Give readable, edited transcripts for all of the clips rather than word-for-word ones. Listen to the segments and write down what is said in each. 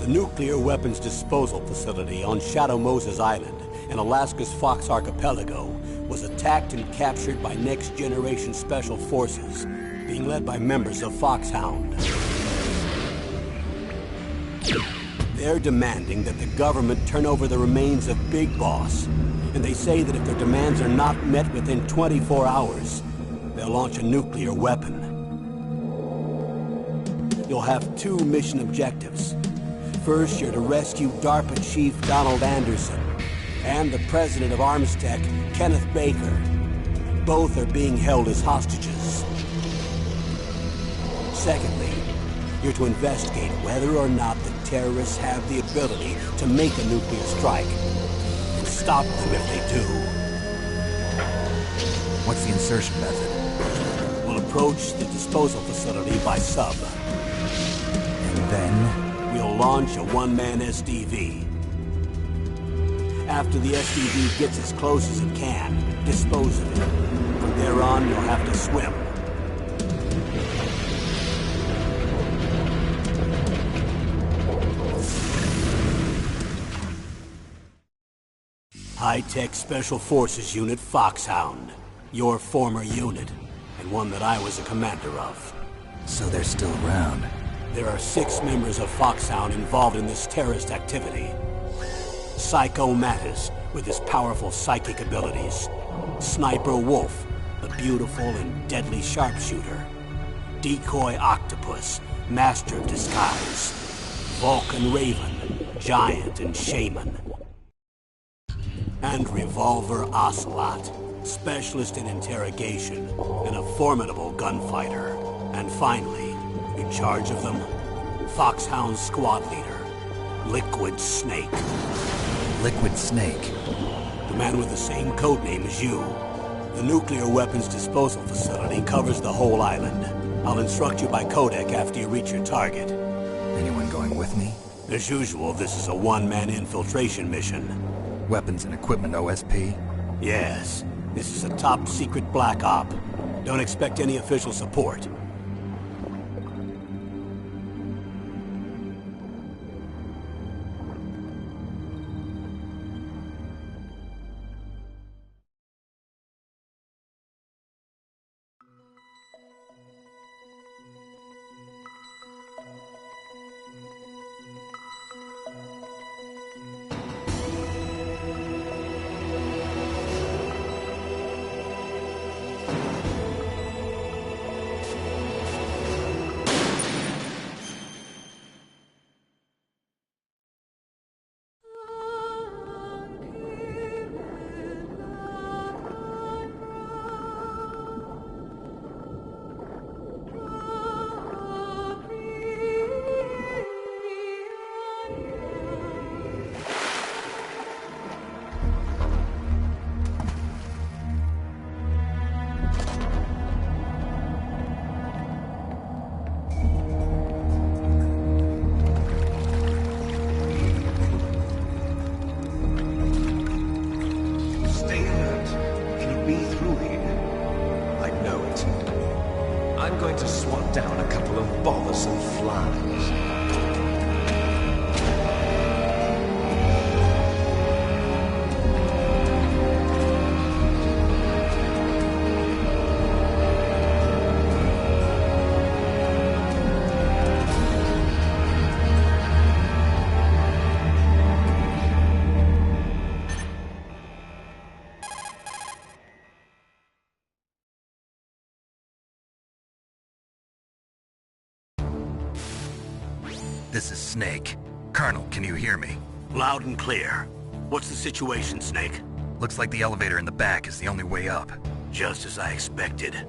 The nuclear weapons disposal facility on Shadow Moses Island in Alaska's Fox Archipelago was attacked and captured by Next Generation Special Forces, being led by members of Foxhound. They're demanding that the government turn over the remains of Big Boss, and they say that if their demands are not met within 24 hours, they'll launch a nuclear weapon. You'll have two mission objectives. First, you're to rescue DARPA Chief Donald Anderson and the president of Armstech, Kenneth Baker. Both are being held as hostages. Secondly, you're to investigate whether or not the terrorists have the ability to make a nuclear strike and stop them if they do. What's the insertion method? We'll approach the disposal facility by sub. And then? We'll launch a one-man SDV. After the SDV gets as close as it can, dispose of it. From there on, you'll have to swim. High-Tech Special Forces Unit Foxhound. Your former unit, and one that I was a commander of. So they're still around. There are 6 members of Foxhound involved in this terrorist activity. Psycho Mattis, with his powerful psychic abilities. Sniper Wolf, the beautiful and deadly sharpshooter. Decoy Octopus, master of disguise. Vulcan Raven, giant and shaman. And Revolver Ocelot, specialist in interrogation and a formidable gunfighter. And finally, in charge of them, Foxhound squad leader, Liquid Snake. Liquid Snake? The man with the same codename as you. The nuclear weapons disposal facility covers the whole island. I'll instruct you by codec after you reach your target. Anyone going with me? As usual, this is a one-man infiltration mission. Weapons and equipment OSP? Yes. This is a top-secret black op. Don't expect any official support. I'm going to swat down a couple of bothersome flies. This is Snake. Colonel, can you hear me? Loud and clear. What's the situation, Snake? Looks like the elevator in the back is the only way up. Just as I expected.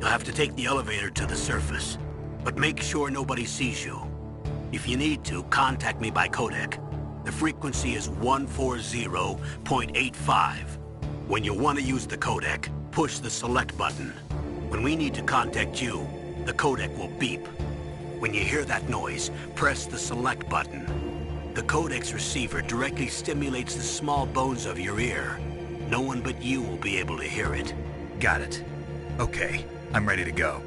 You'll have to take the elevator to the surface. But make sure nobody sees you. If you need to, contact me by codec. The frequency is 140.85. When you want to use the codec, push the select button. When we need to contact you, the codec will beep. When you hear that noise, press the select button. The codec's receiver directly stimulates the small bones of your ear. No one but you will be able to hear it. Got it. Okay, I'm ready to go.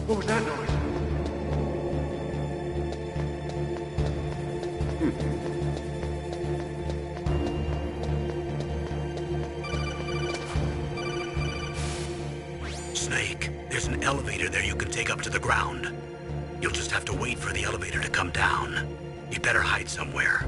What was that noise? Snake, there's an elevator there you can take up to the ground. You'll just have to wait for the elevator to come down. You better hide somewhere.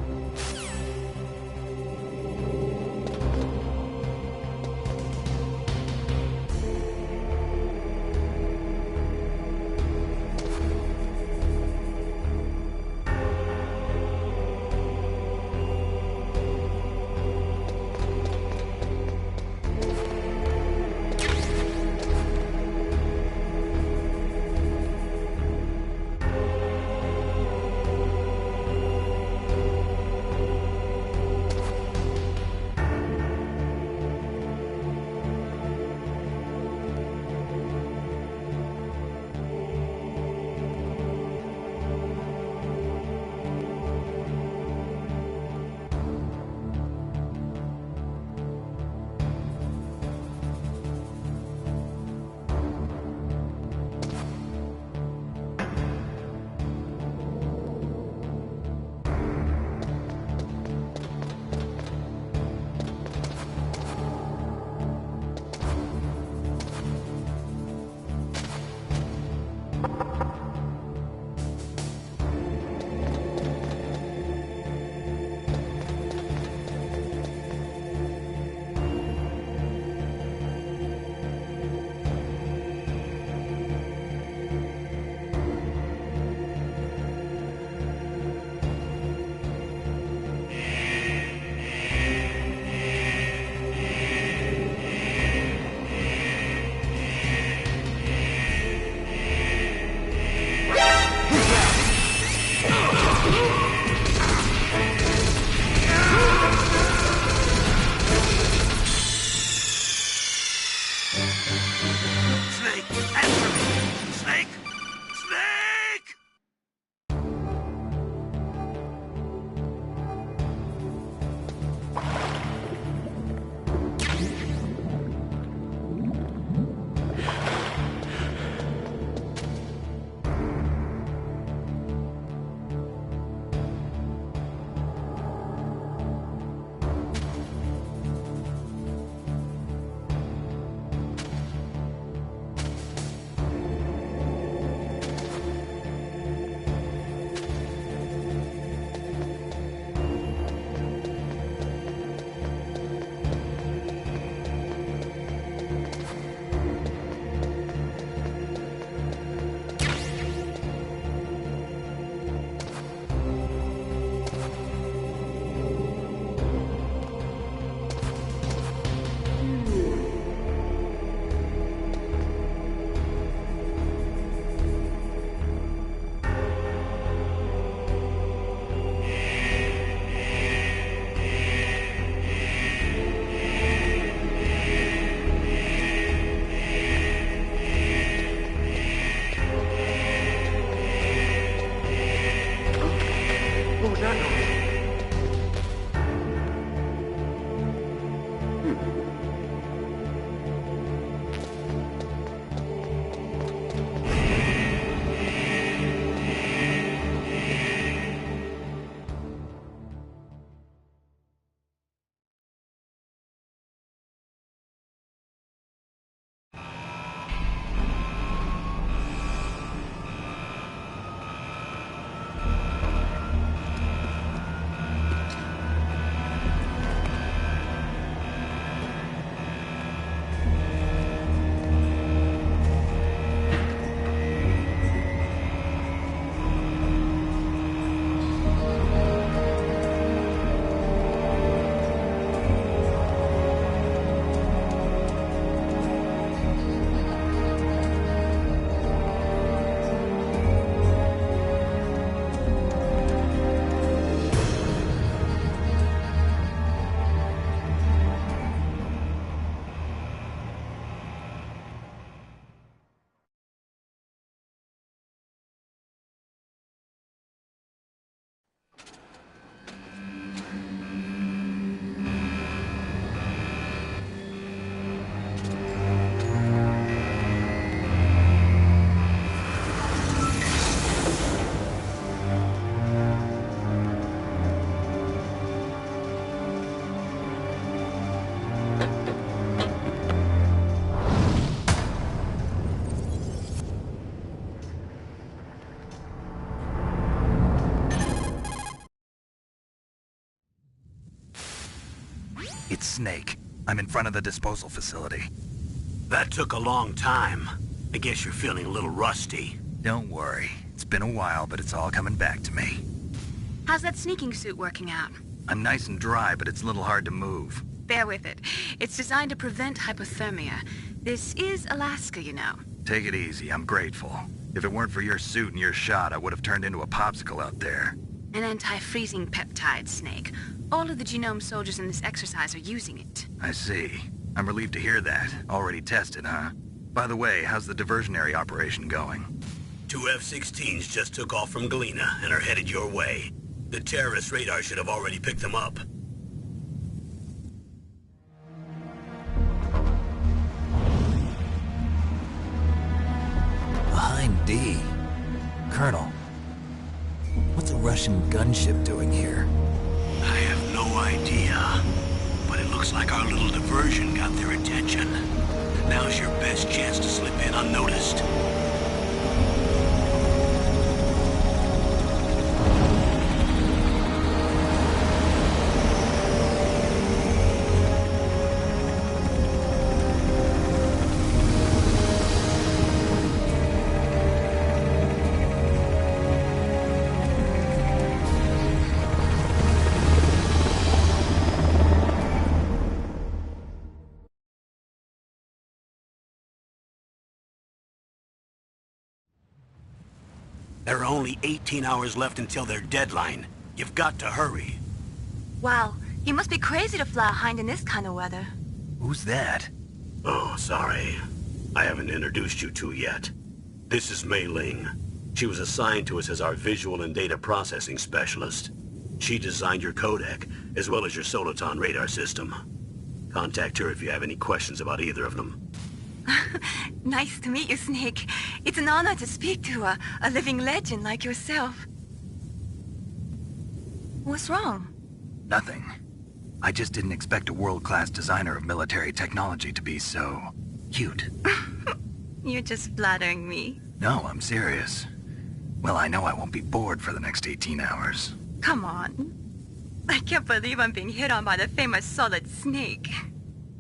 Snake. I'm in front of the disposal facility. That took a long time. I guess you're feeling a little rusty. Don't worry. It's been a while, but it's all coming back to me. How's that sneaking suit working out? I'm nice and dry, but it's a little hard to move. Bear with it. It's designed to prevent hypothermia. This is Alaska, you know. Take it easy. I'm grateful. If it weren't for your suit and your shot, I would have turned into a popsicle out there. An anti-freezing peptide, Snake. All of the genome soldiers in this exercise are using it. I see. I'm relieved to hear that. Already tested, huh? By the way, how's the diversionary operation going? 2 F-16s just took off from Galena and are headed your way. The terrorist radar should have already picked them up. Behind D. Colonel, what's a Russian gunship doing here? I have no idea, but it looks like our little diversion got their attention. Now's your best chance to slip in unnoticed. There are only 18 hours left until their deadline. You've got to hurry. Wow, you must be crazy to fly a Hind in this kind of weather. Who's that? Oh, sorry. I haven't introduced you to yet. This is Mei Ling. She was assigned to us as our visual and data processing specialist. She designed your codec, as well as your Soliton radar system. Contact her if you have any questions about either of them. Nice to meet you, Snake. It's an honor to speak to a living legend like yourself. What's wrong? Nothing. I just didn't expect a world-class designer of military technology to be so cute. You're just flattering me. No, I'm serious. Well, I know I won't be bored for the next 18 hours. Come on. I can't believe I'm being hit on by the famous Solid Snake.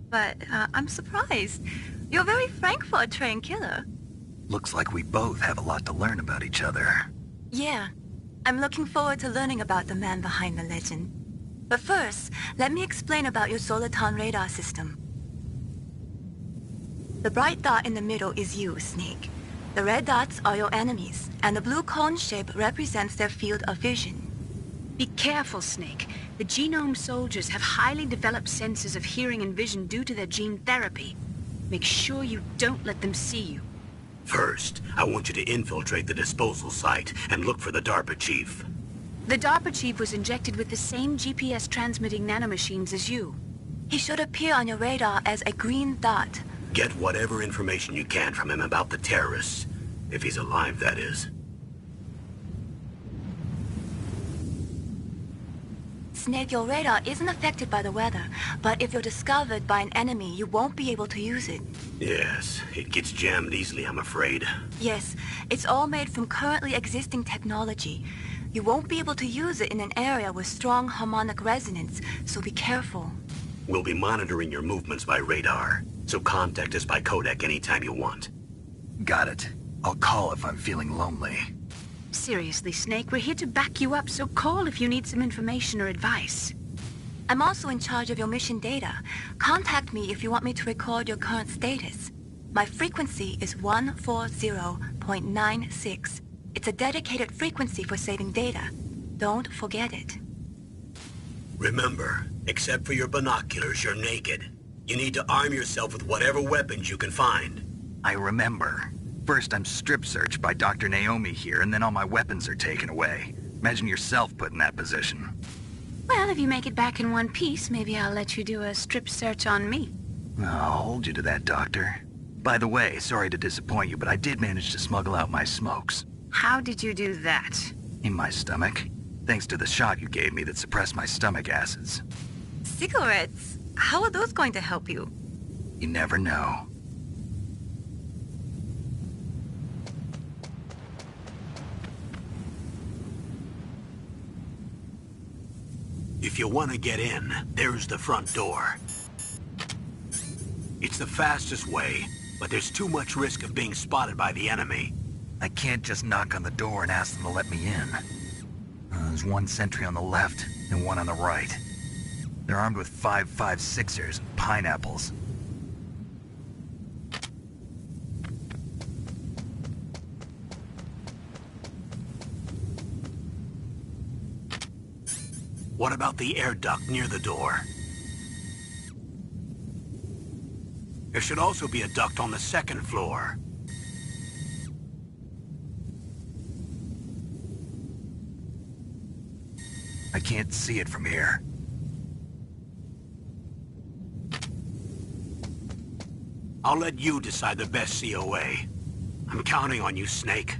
But I'm surprised. You're very frank for a trained killer. Looks like we both have a lot to learn about each other. Yeah. I'm looking forward to learning about the man behind the legend. But first, let me explain about your Soliton radar system. The bright dot in the middle is you, Snake. The red dots are your enemies, and the blue cone shape represents their field of vision. Be careful, Snake. The genome soldiers have highly developed senses of hearing and vision due to their gene therapy. Make sure you don't let them see you. First, I want you to infiltrate the disposal site and look for the DARPA chief. The DARPA chief was injected with the same GPS-transmitting nanomachines as you. He should appear on your radar as a green dot. Get whatever information you can from him about the terrorists. If he's alive, that is. Snake, your radar isn't affected by the weather, but if you're discovered by an enemy, you won't be able to use it. Yes, it gets jammed easily, I'm afraid. Yes, it's all made from currently existing technology. You won't be able to use it in an area with strong harmonic resonance, so be careful. We'll be monitoring your movements by radar, so contact us by codec anytime you want. Got it. I'll call if I'm feeling lonely. Seriously, Snake, we're here to back you up, so call if you need some information or advice. I'm also in charge of your mission data. Contact me if you want me to record your current status. My frequency is 140.96. It's a dedicated frequency for saving data. Don't forget it. Remember, except for your binoculars, you're naked. You need to arm yourself with whatever weapons you can find. I remember. First, I'm strip searched by Dr. Naomi here, and then all my weapons are taken away. Imagine yourself put in that position. Well, if you make it back in one piece, maybe I'll let you do a strip search on me. I'll hold you to that, Doctor. By the way, sorry to disappoint you, but I did manage to smuggle out my smokes. How did you do that? In my stomach. Thanks to the shot you gave me that suppressed my stomach acids. Cigarettes? How are those going to help you? You never know. If you want to get in, there's the front door. It's the fastest way, but there's too much risk of being spotted by the enemy. I can't just knock on the door and ask them to let me in. There's one sentry on the left and one on the right. They're armed with 5.56ers and pineapples. What about the air duct near the door? There should also be a duct on the second floor. I can't see it from here. I'll let you decide the best COA. I'm counting on you, Snake.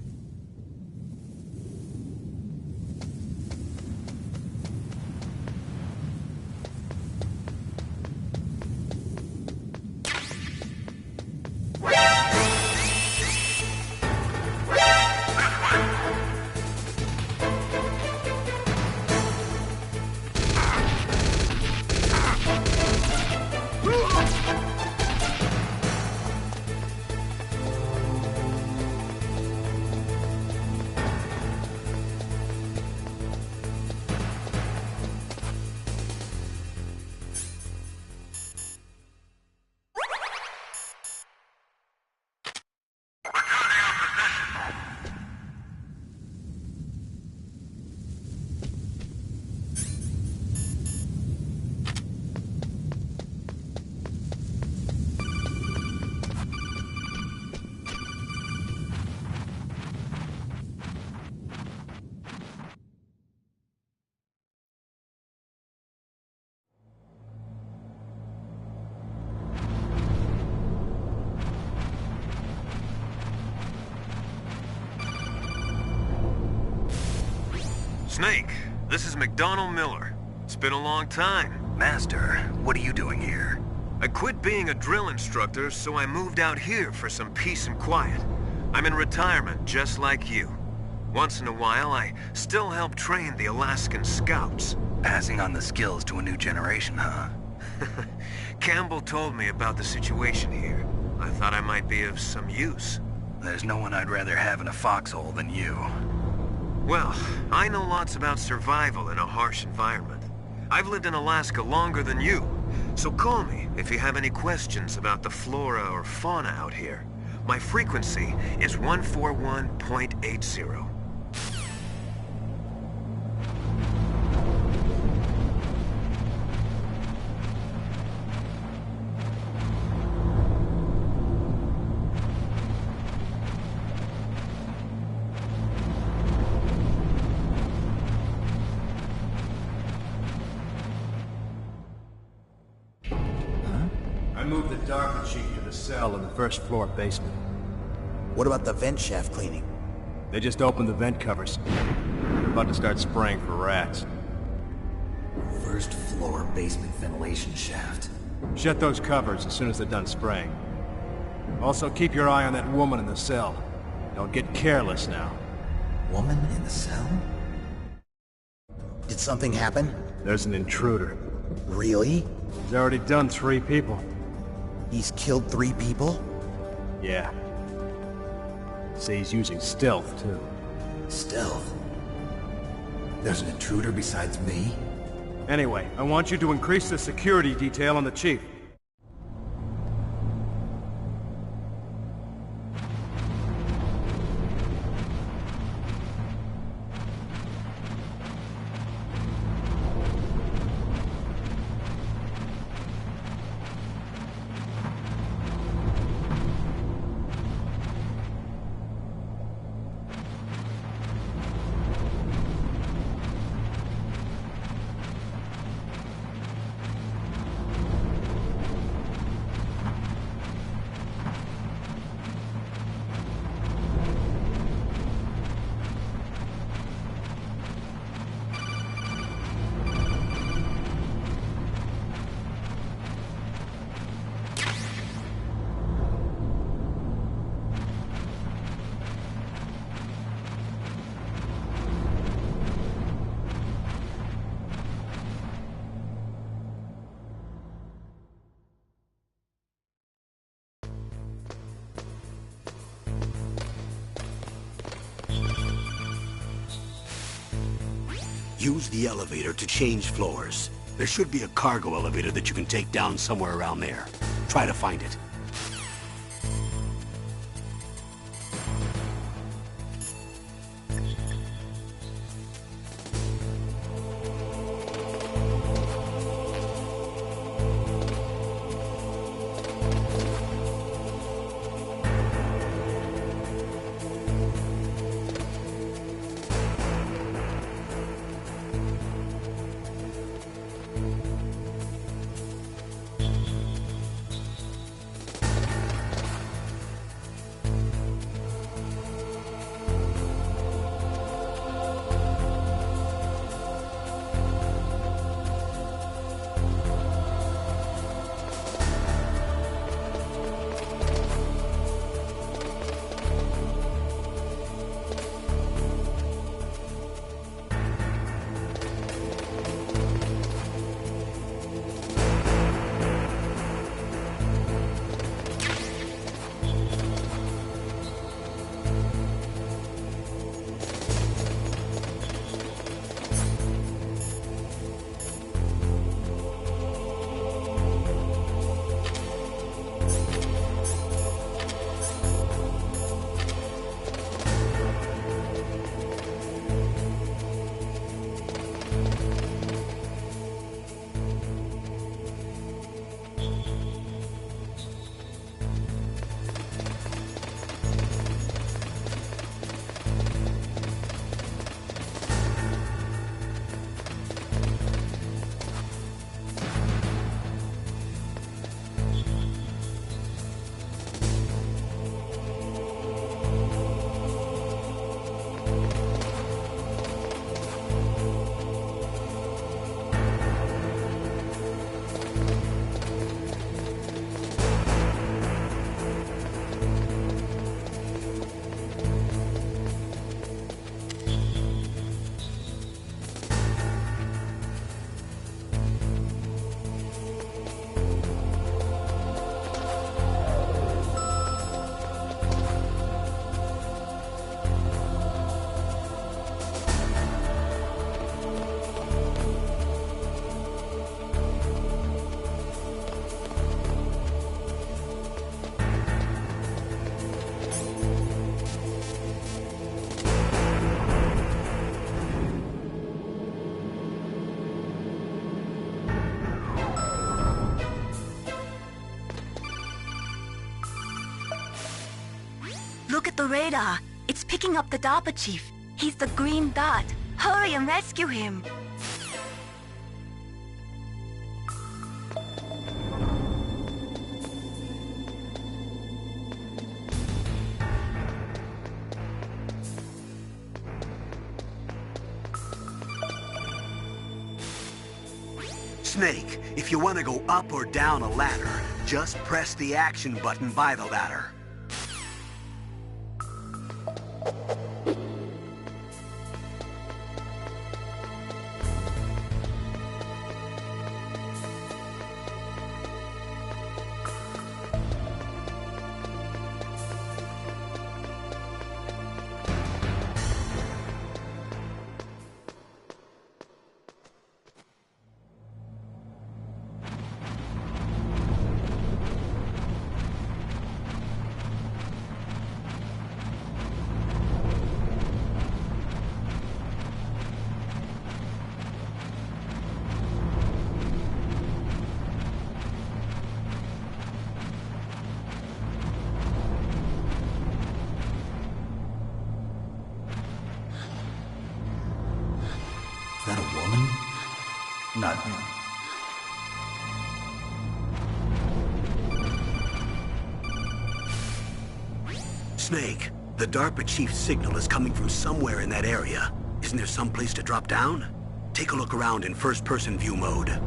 Snake, this is McDonald Miller. It's been a long time. Master, what are you doing here? I quit being a drill instructor, so I moved out here for some peace and quiet. I'm in retirement, just like you. Once in a while, I still help train the Alaskan Scouts. Passing on the skills to a new generation, huh? Campbell told me about the situation here. I thought I might be of some use. There's no one I'd rather have in a foxhole than you. Well, I know lots about survival in a harsh environment. I've lived in Alaska longer than you, so call me if you have any questions about the flora or fauna out here. My frequency is 141.80. I moved the Dr. Chief to the cell in the first floor basement. What about the vent shaft cleaning? They just opened the vent covers. They're about to start spraying for rats. First floor basement ventilation shaft. Shut those covers as soon as they're done spraying. Also, keep your eye on that woman in the cell. Don't get careless now. Woman in the cell? Did something happen? There's an intruder. Really? He's already done 3 people. He's killed 3 people? Yeah. Say he's using stealth, too. Stealth? There's an intruder besides me? Anyway, I want you to increase the security detail on the Chief. Use the elevator to change floors. There should be a cargo elevator that you can take down somewhere around there. Try to find it. Look at the radar. It's picking up the DARPA chief. He's the green dot. Hurry and rescue him. Snake, if you want to go up or down a ladder, just press the action button by the ladder. Is that a woman? Not me. Snake, the DARPA chief's signal is coming from somewhere in that area. Isn't there some place to drop down? Take a look around in first-person view mode.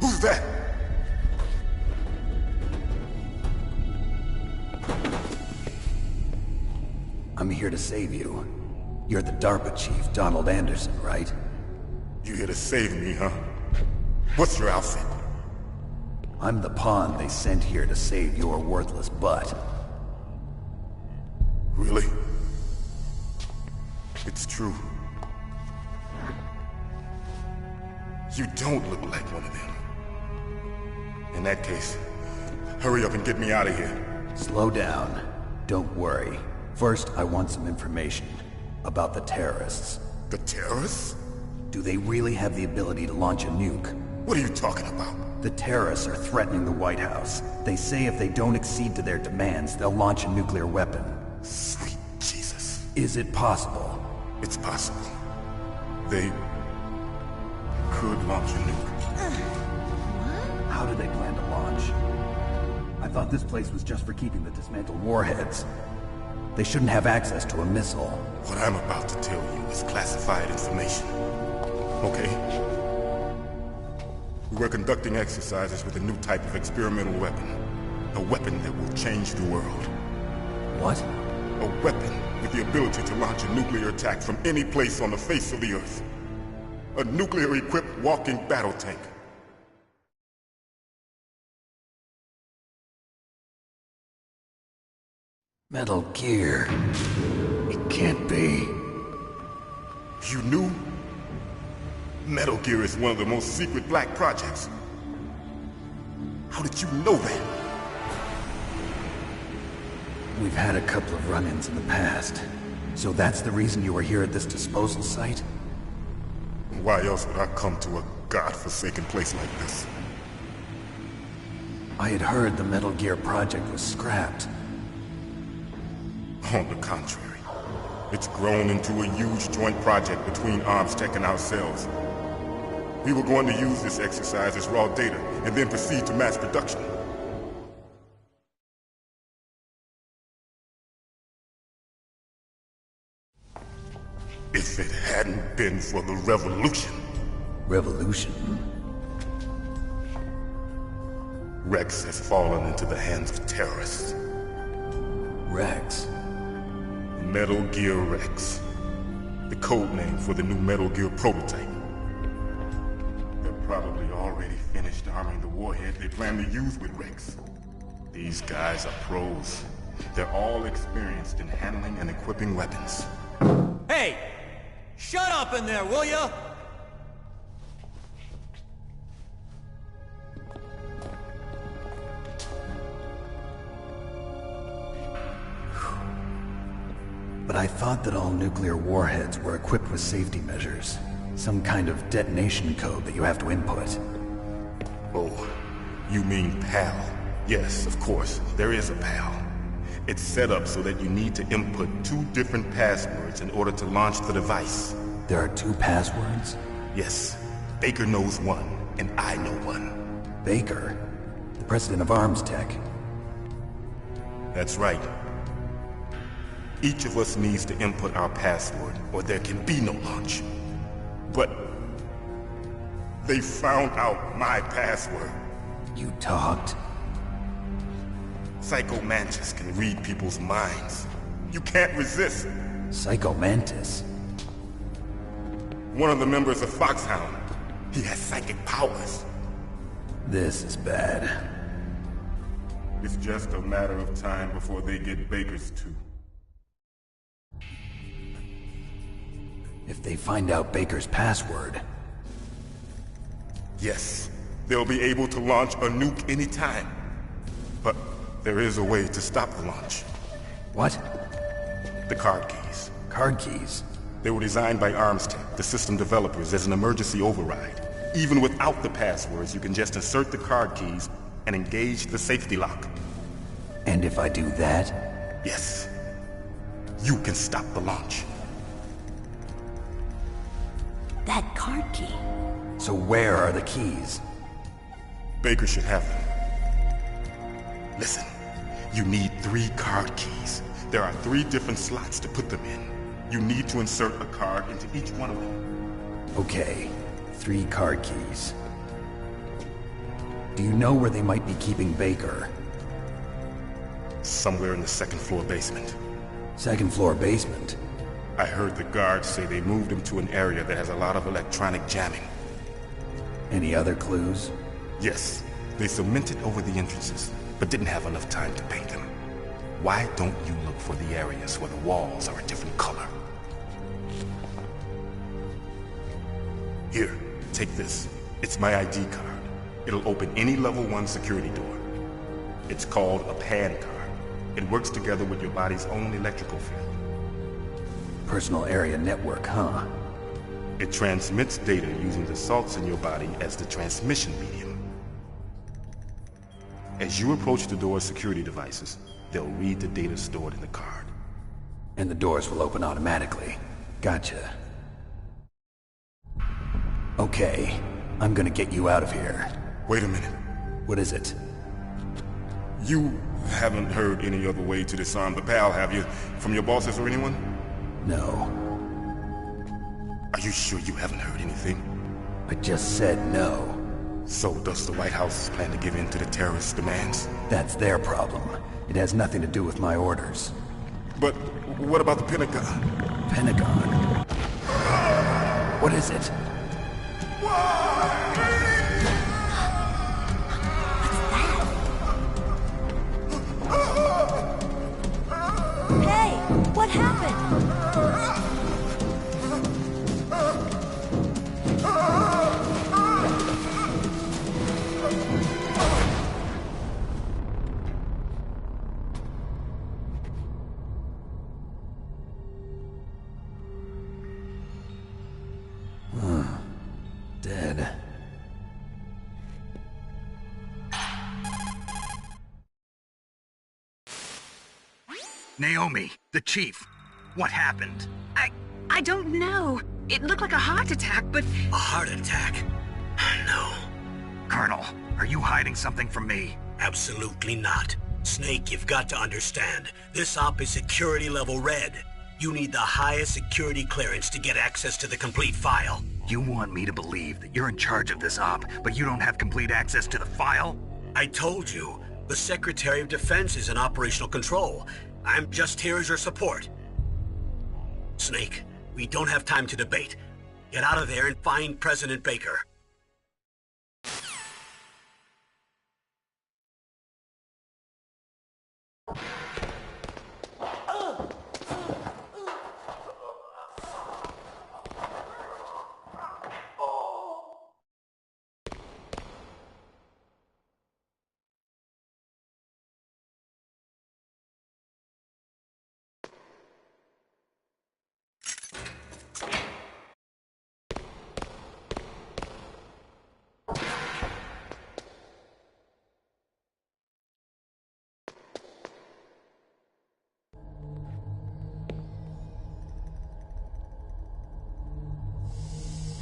Who's that? I'm here to save you. You're the DARPA chief, Donald Anderson, right? You here to save me, huh? What's your outfit? I'm the pawn they sent here to save your worthless butt. Really? It's true. You don't look like one of them. In that case, hurry up and get me out of here. Slow down. Don't worry. First, I want some information about the terrorists. The terrorists? Do they really have the ability to launch a nuke? What are you talking about? The terrorists are threatening the White House. They say if they don't accede to their demands, they'll launch a nuclear weapon. Sweet Jesus. Is it possible? It's possible. They could launch a nuke. How do they plan to launch? I thought this place was just for keeping the dismantled warheads. They shouldn't have access to a missile. What I'm about to tell you is classified information. Okay? We were conducting exercises with a new type of experimental weapon. A weapon that will change the world. What? A weapon with the ability to launch a nuclear attack from any place on the face of the Earth. A nuclear-equipped walking battle tank. Metal Gear. It can't be. You knew? Metal Gear is one of the most secret black projects. How did you know that? We've had a couple of run-ins in the past. So that's the reason you were here at this disposal site? Why else would I come to a godforsaken place like this? I had heard the Metal Gear project was scrapped. On the contrary, it's grown into a huge joint project between ArmsTech and ourselves. We were going to use this exercise as raw data, and then proceed to mass production. If it hadn't been for the revolution... Revolution? Rex has fallen into the hands of terrorists. Rex? Metal Gear Rex. The code name for the new Metal Gear prototype. They're probably already finished arming the warhead they plan to use with Rex. These guys are pros. They're all experienced in handling and equipping weapons. Hey! Shut up in there, will ya? But I thought that all nuclear warheads were equipped with safety measures. Some kind of detonation code that you have to input. Oh, you mean PAL? Yes, of course, there is a PAL. It's set up so that you need to input 2 different passwords in order to launch the device. There are 2 passwords? Yes. Baker knows one, and I know one. Baker? The president of ArmsTech? That's right. Each of us needs to input our password, or there can be no launch. But they found out my password. You talked? Psycho Mantis can read people's minds. You can't resist. Psycho Mantis? One of the members of Foxhound. He has psychic powers. This is bad. It's just a matter of time before they get Baker's too. If they find out Baker's password... Yes, they'll be able to launch a nuke anytime. But there is a way to stop the launch. What? The card keys. Card keys? They were designed by ArmsTech, the system developers, as an emergency override. Even without the passwords, you can just insert the card keys and engage the safety lock. And if I do that? Yes. You can stop the launch. That card key. So where are the keys? Baker should have them. Listen, you need 3 card keys. There are 3 different slots to put them in. You need to insert a card into each one of them. Okay, 3 card keys. Do you know where they might be keeping Baker? Somewhere in the 2nd floor basement. Second floor basement. I heard the guards say they moved him to an area that has a lot of electronic jamming. Any other clues? Yes, they cemented over the entrances, but didn't have enough time to paint them. Why don't you look for the areas where the walls are a different color? Here, take this. It's my ID card. It'll open any level 1 security door. It's called a PAN card. It works together with your body's own electrical field. Personal area network, huh? It transmits data using the salts in your body as the transmission medium. As you approach the door's security devices, they'll read the data stored in the card. And the doors will open automatically. Gotcha. Okay, I'm gonna get you out of here. Wait a minute. What is it? You haven't heard any other way to disarm the PAL, have you? From your bosses or anyone? No. Are you sure you haven't heard anything? I just said no. So does the White House plan to give in to the terrorists' demands? That's their problem. It has nothing to do with my orders. But what about the Pentagon? Pentagon? What is it? Hey, what happened? Dead. Naomi, the chief. What happened? I don't know. It looked like a heart attack, but... A heart attack? No. Colonel, are you hiding something from me? Absolutely not. Snake, you've got to understand. This op is security level red. You need the highest security clearance to get access to the complete file. You want me to believe that you're in charge of this op, but you don't have complete access to the file? I told you. The Secretary of Defense is in operational control. I'm just here as your support. Snake, we don't have time to debate. Get out of there and find President Baker.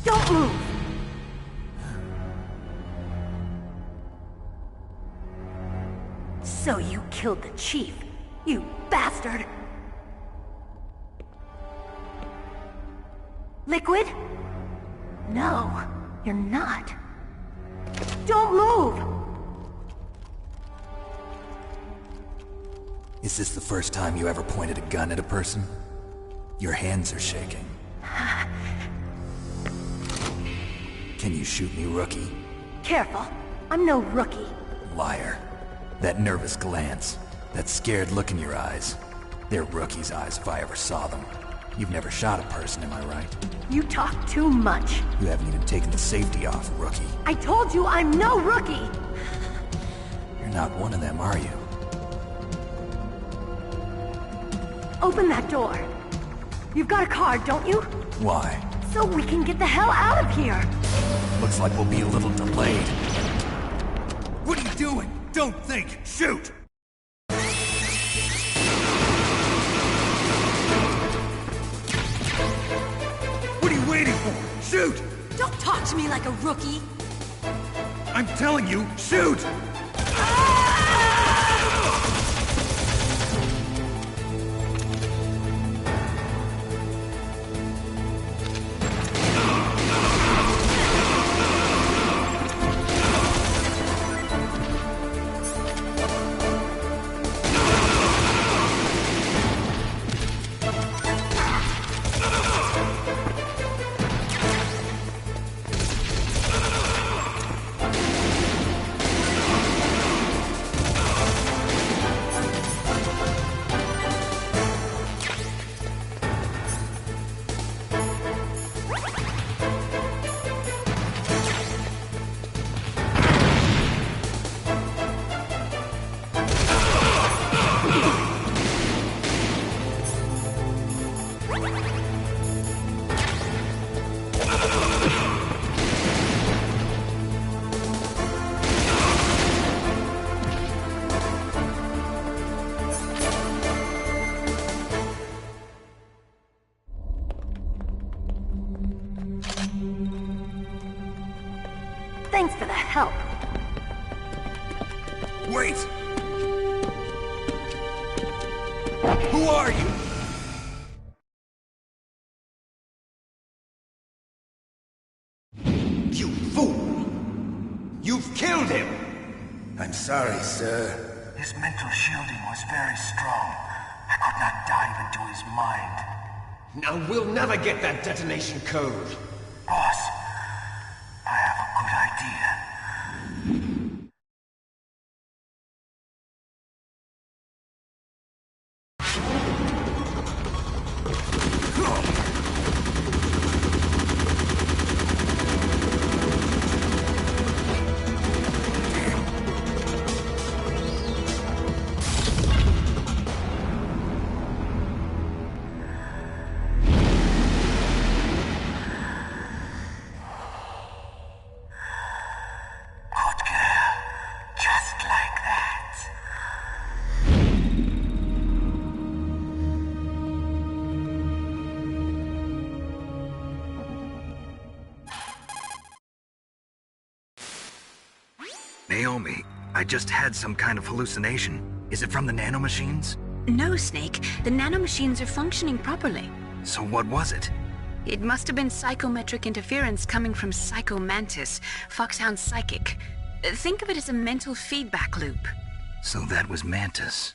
Don't move! So you killed the chief, you bastard! Liquid? No, you're not. Don't move! Is this the first time you ever pointed a gun at a person? Your hands are shaking. Can you shoot me, rookie? Careful, I'm no rookie. Liar. That nervous glance, that scared look in your eyes. They're rookie's eyes if I ever saw them. You've never shot a person, am I right? You talk too much. You haven't even taken the safety off, rookie. I told you I'm no rookie! You're not one of them, are you? Open that door. You've got a card, don't you? Why? So we can get the hell out of here! Looks like we'll be a little delayed. What are you doing? Don't think! Shoot! What are you waiting for? Shoot! Don't talk to me like a rookie! I'm telling you, shoot! hell? Wait! Who are you? You fool! You've killed him! I'm sorry, sir. His mental shielding was very strong. I could not dive into his mind. Now we'll never get that detonation code. Boss, I have a good idea. Naomi, I just had some kind of hallucination. Is it from the nanomachines? No, Snake. The nanomachines are functioning properly. So what was it? It must have been psychometric interference coming from Psycho Mantis, Foxhound's psychic. Think of it as a mental feedback loop. So that was Mantis.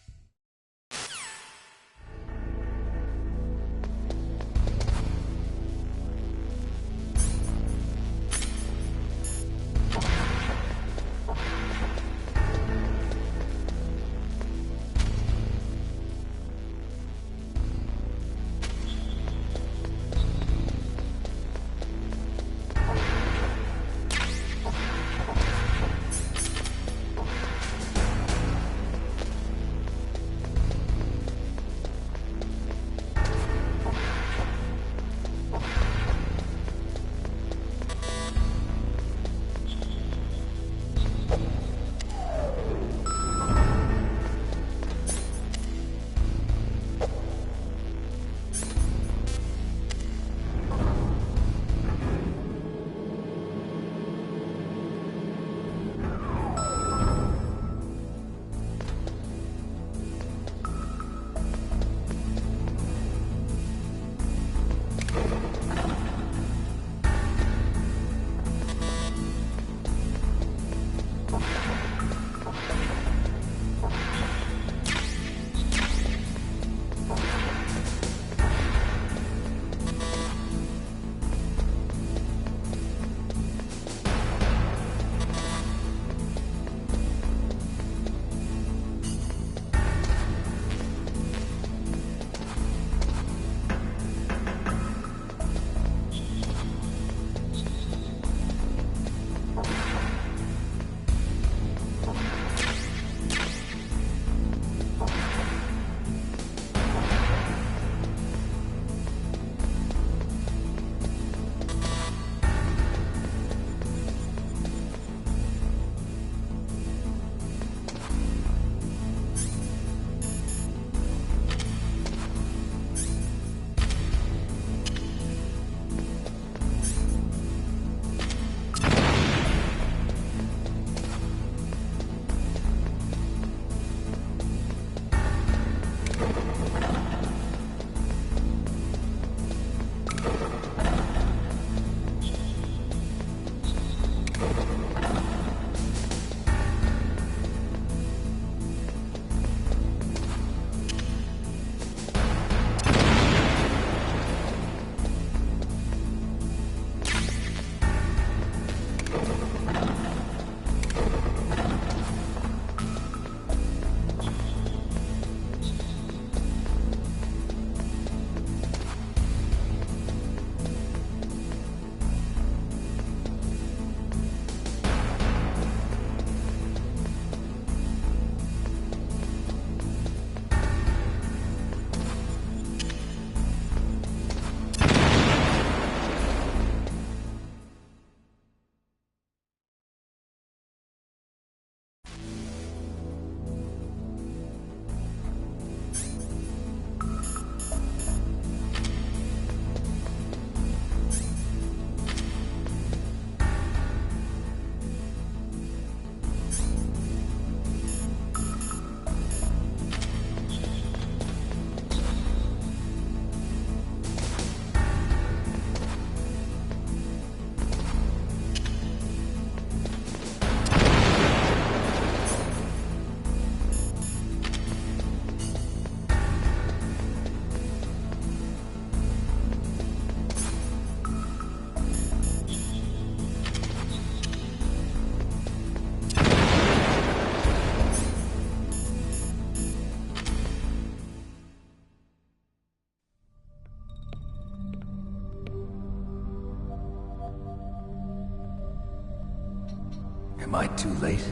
Am I too late?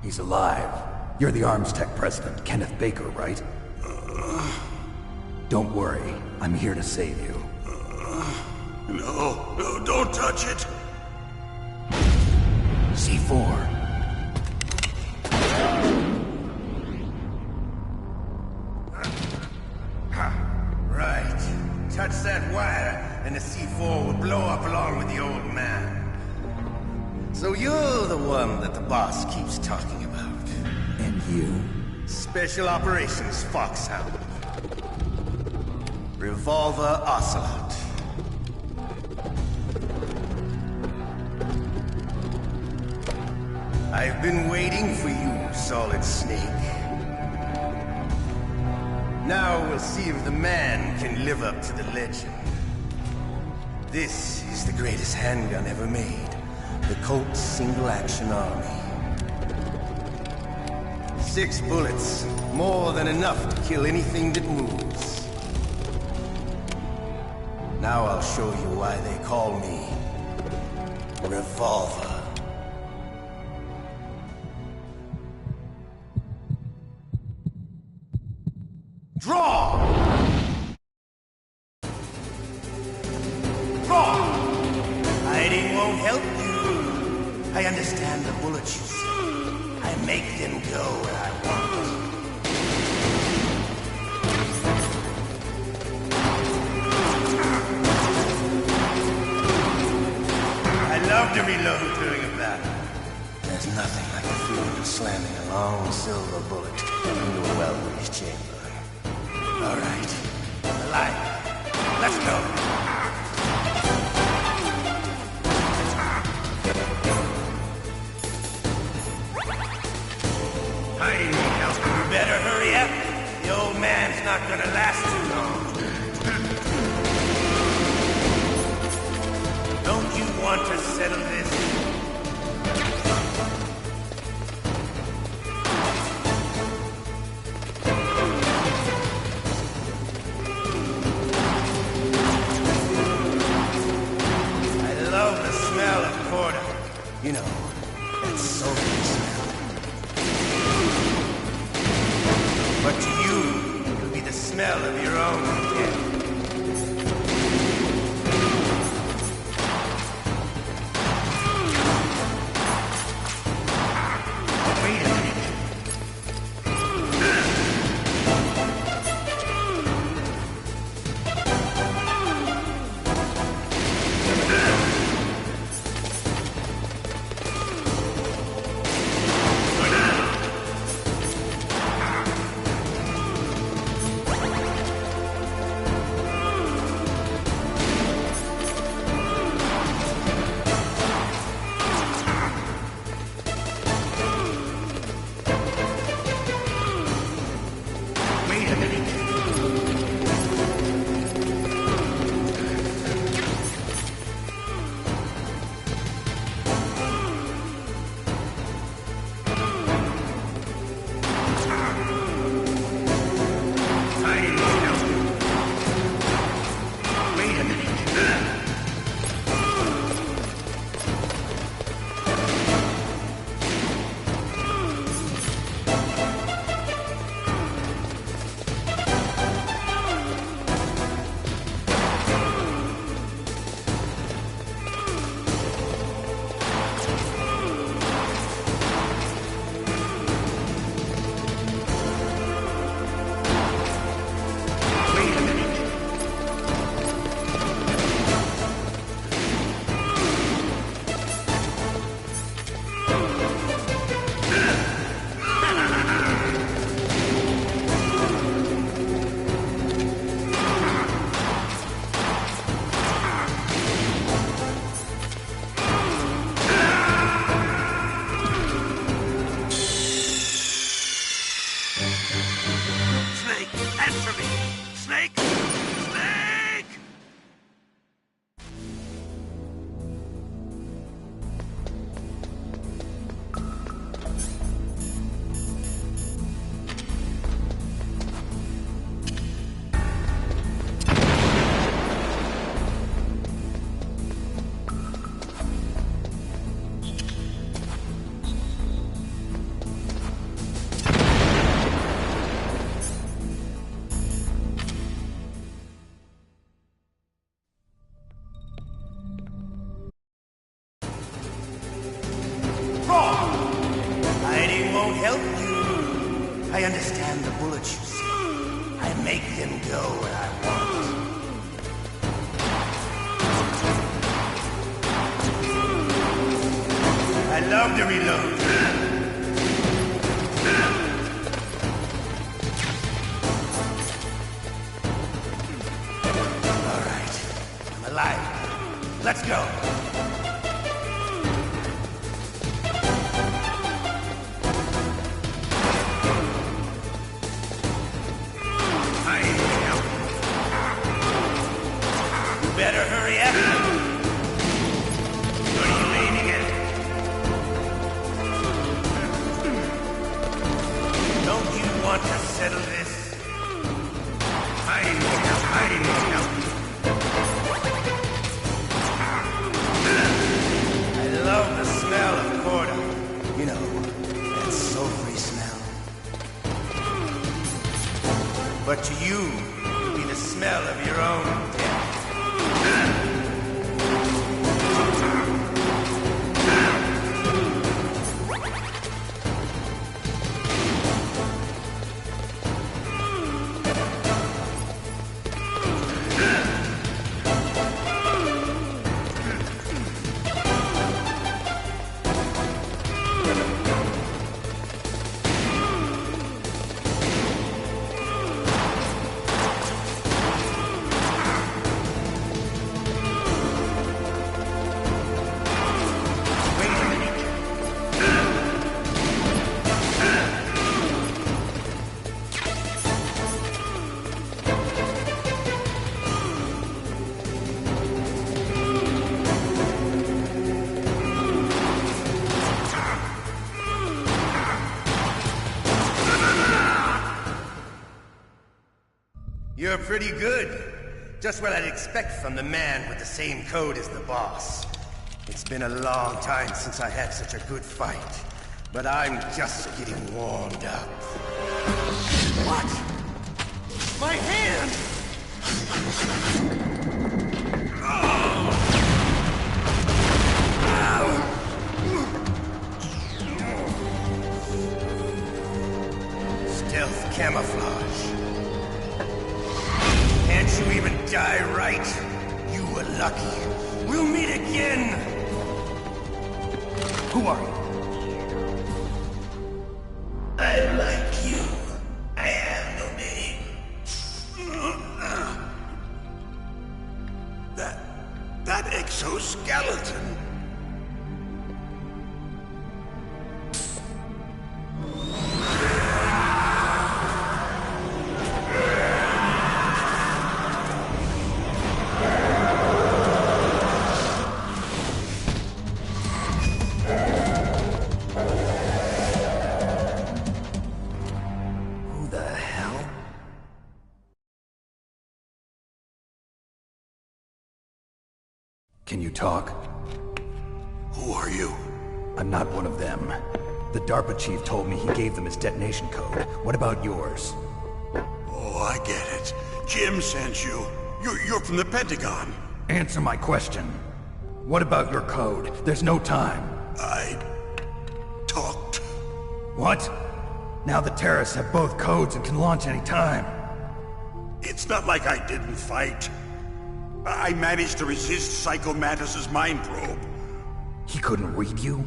He's alive. You're the Arms Tech president, Kenneth Baker, right? Don't worry. I'm here to save you. No, don't touch it! C4. Right. Touch that wire, and the C4 will blow up along with the old man. So you're the one that the boss keeps talking about. And you? Special Operations Foxhound. Revolver Ocelot. I've been waiting for you, Solid Snake. Now we'll see if the man can live up to the legend. This is the greatest handgun ever made. The Colt Single Action Army. 6 bullets, more than enough to kill anything that moves. Now I'll show you why they call me Revolver. Draw! Draw! Hiding won't help you. I understand the bullets you see. I make them go where I want. I love to reload during a battle. There's nothing like the feeling of slamming a long silver bullet into a well-greased chamber. All right. Alive. Let's go. Hiding won't help. You better hurry up. The old man's not gonna last too long. Don't you want to settle this? You know, that sulphur smell. But to you, it'll be the smell of your own death. Wait a minute. I understand the bullets you see. I make them go where I want. I love to reload. All right, I'm alive. Let's go. Better hurry up. What are you aiming at? Don't you want to settle this? Hiding now, hiding now. I love the smell of Corda. You know, that sulfury smell. But to you, it'll be the smell of your own death. You're pretty good. Just what I'd expect from the man with the same code as the boss. It's been a long time since I had such a good fight, but I'm just getting warmed up. What? My hand! Stealth camouflage. Can't you even die right? You were lucky. We'll meet again! Who are you? I like you. I have no name. That exoskeleton. Can you talk? Who are you? I'm not one of them. The DARPA chief told me he gave them his detonation code. What about yours? Oh, I get it. Jim sent you. You're from the Pentagon. Answer my question. What about your code? There's no time. I talked. What? Now the terrorists have both codes and can launch any time. It's not like I didn't fight. I managed to resist Psycho Mantis's mind probe. He couldn't read you?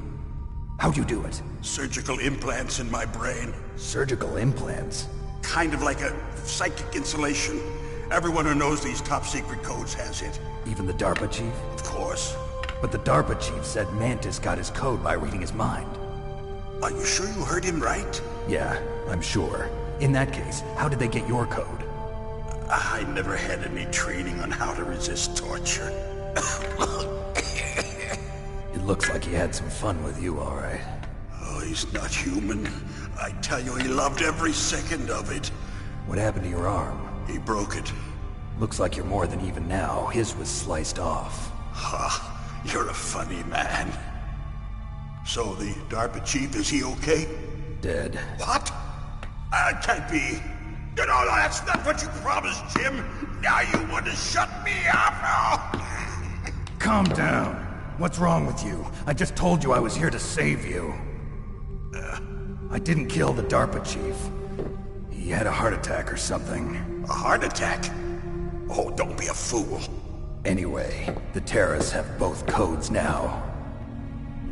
How'd you do it? Surgical implants in my brain. Surgical implants? Kind of like a psychic insulation. Everyone who knows these top-secret codes has it. Even the DARPA chief? Of course. But the DARPA chief said Mantis got his code by reading his mind. Are you sure you heard him right? Yeah, I'm sure. In that case, how did they get your code? I never had any training on how to resist torture. It looks like he had some fun with you, all right. Oh, he's not human. I tell you, he loved every second of it. What happened to your arm? He broke it. Looks like you're more than even now. His was sliced off. Ha! You're a funny man. So the DARPA chief, is he okay? Dead. What? That can't be. You know, that's not what you promised, Jim. Now you want to shut me up? Calm down. What's wrong with you? I just told you I was here to save you. I didn't kill the DARPA chief. He had a heart attack or something. A heart attack? Oh, don't be a fool. Anyway, the terrorists have both codes now.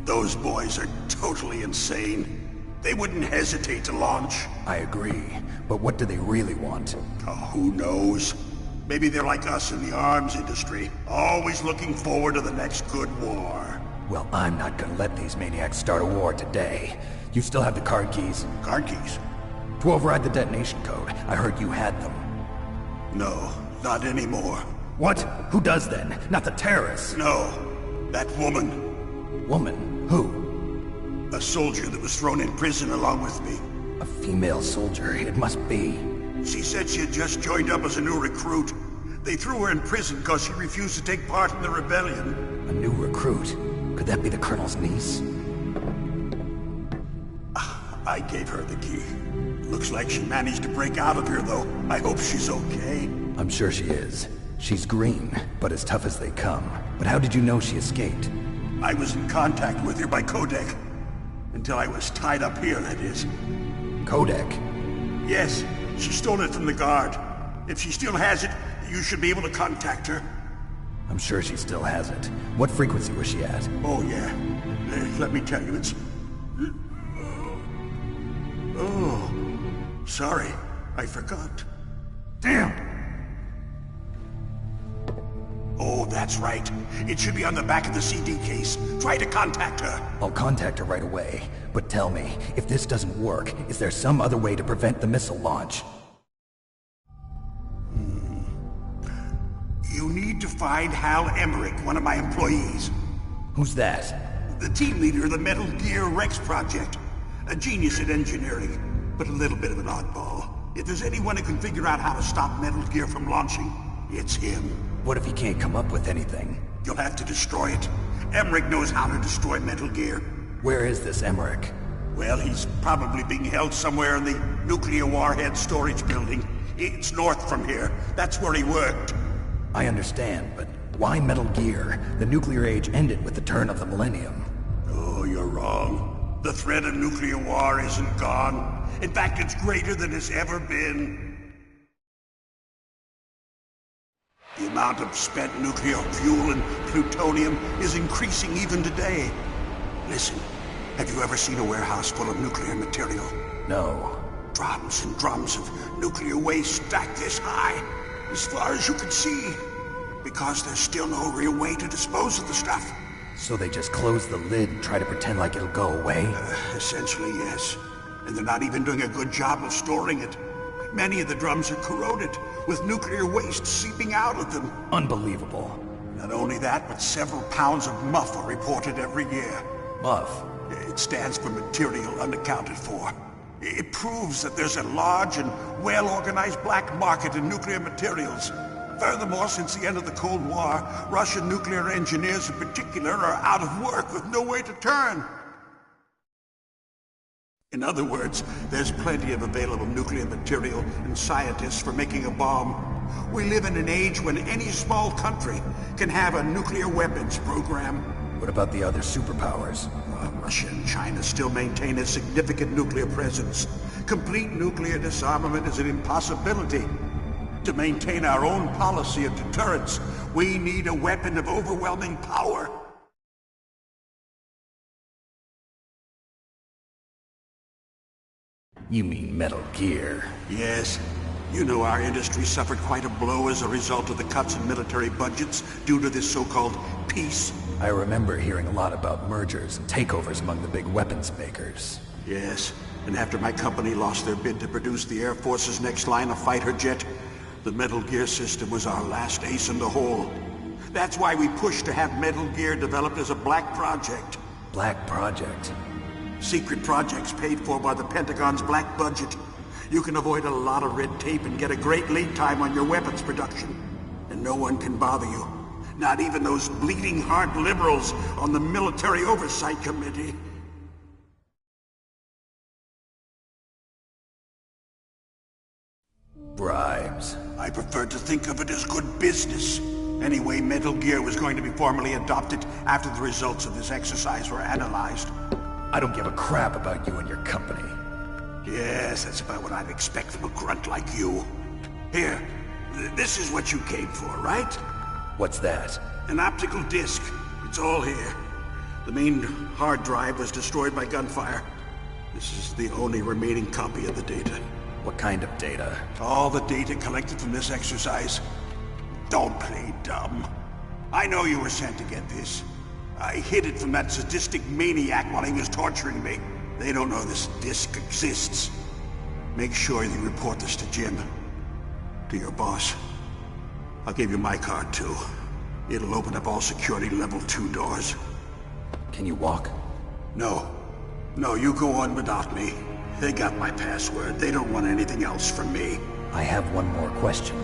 Those boys are totally insane. They wouldn't hesitate to launch. I agree, but what do they really want? Oh, who knows? Maybe they're like us in the arms industry, always looking forward to the next good war. Well, I'm not gonna let these maniacs start a war today. You still have the card keys? Card keys? To override the detonation code. I heard you had them. No, not anymore. What? Who does then? Not the terrorists? No, that woman. Woman? Who? A soldier that was thrown in prison along with me. A female soldier, it must be. She said she had just joined up as a new recruit. They threw her in prison because she refused to take part in the rebellion. A new recruit? Could that be the Colonel's niece? I gave her the key. Looks like she managed to break out of here, though. I hope she's okay. I'm sure she is. She's green, but as tough as they come. But how did you know she escaped? I was in contact with her by codec. Until I was tied up here, that is. Codec? Yes, she stole it from the guard. If she still has it, you should be able to contact her. I'm sure she still has it. What frequency was she at? Oh, yeah. Let me tell you, it's... Oh, sorry. I forgot. Damn! Oh, that's right. It should be on the back of the CD case. Try to contact her. I'll contact her right away. But tell me, if this doesn't work, is there some other way to prevent the missile launch? You need to find Hal Emmerich, one of my employees. Who's that? The team leader of the Metal Gear Rex project. A genius at engineering, but a little bit of an oddball. If there's anyone who can figure out how to stop Metal Gear from launching, it's him. What if he can't come up with anything? You'll have to destroy it. Emmerich knows how to destroy Metal Gear. Where is this Emmerich? Well, he's probably being held somewhere in the nuclear warhead storage building. It's north from here. That's where he worked. I understand, but why Metal Gear? The nuclear age ended with the turn of the millennium. Oh, you're wrong. The threat of nuclear war isn't gone. In fact, it's greater than it's ever been. The amount of spent nuclear fuel and plutonium is increasing even today. Listen, have you ever seen a warehouse full of nuclear material? No. Drums and drums of nuclear waste stacked this high, as far as you can see. Because there's still no real way to dispose of the stuff. So they just close the lid and try to pretend like it'll go away? Essentially, yes. And they're not even doing a good job of storing it. Many of the drums are corroded, with nuclear waste seeping out of them. Unbelievable. Not only that, but several pounds of MUF are reported every year. MUF? It stands for material unaccounted for. It proves that there's a large and well-organized black market in nuclear materials. Furthermore, since the end of the Cold War, Russian nuclear engineers in particular are out of work with no way to turn. In other words, there's plenty of available nuclear material and scientists for making a bomb. We live in an age when any small country can have a nuclear weapons program. What about the other superpowers? Russia and China still maintain a significant nuclear presence. Complete nuclear disarmament is an impossibility. To maintain our own policy of deterrence, we need a weapon of overwhelming power. You mean Metal Gear? Yes. You know our industry suffered quite a blow as a result of the cuts in military budgets due to this so-called peace. I remember hearing a lot about mergers and takeovers among the big weapons makers. Yes, and after my company lost their bid to produce the Air Force's next line of fighter jet, the Metal Gear system was our last ace in the hole. That's why we pushed to have Metal Gear developed as a black project. Black project? Secret projects paid for by the Pentagon's black budget. You can avoid a lot of red tape and get a great lead time on your weapons production. And no one can bother you. Not even those bleeding heart liberals on the Military Oversight Committee. Bribes. I prefer to think of it as good business. Anyway, Metal Gear was going to be formally adopted after the results of this exercise were analyzed. I don't give a crap about you and your company. Yes, that's about what I'd expect from a grunt like you. Here, this is what you came for, right? What's that? An optical disc. It's all here. The main hard drive was destroyed by gunfire. This is the only remaining copy of the data. What kind of data? All the data collected from this exercise. Don't play dumb. I know you were sent to get this. I hid it from that sadistic maniac while he was torturing me. They don't know this disc exists. Make sure you report this to Jim. To your boss. I'll give you my card too. It'll open up all security level 2 doors. Can you walk? No. No, you go on without me. They got my password. They don't want anything else from me. I have one more question.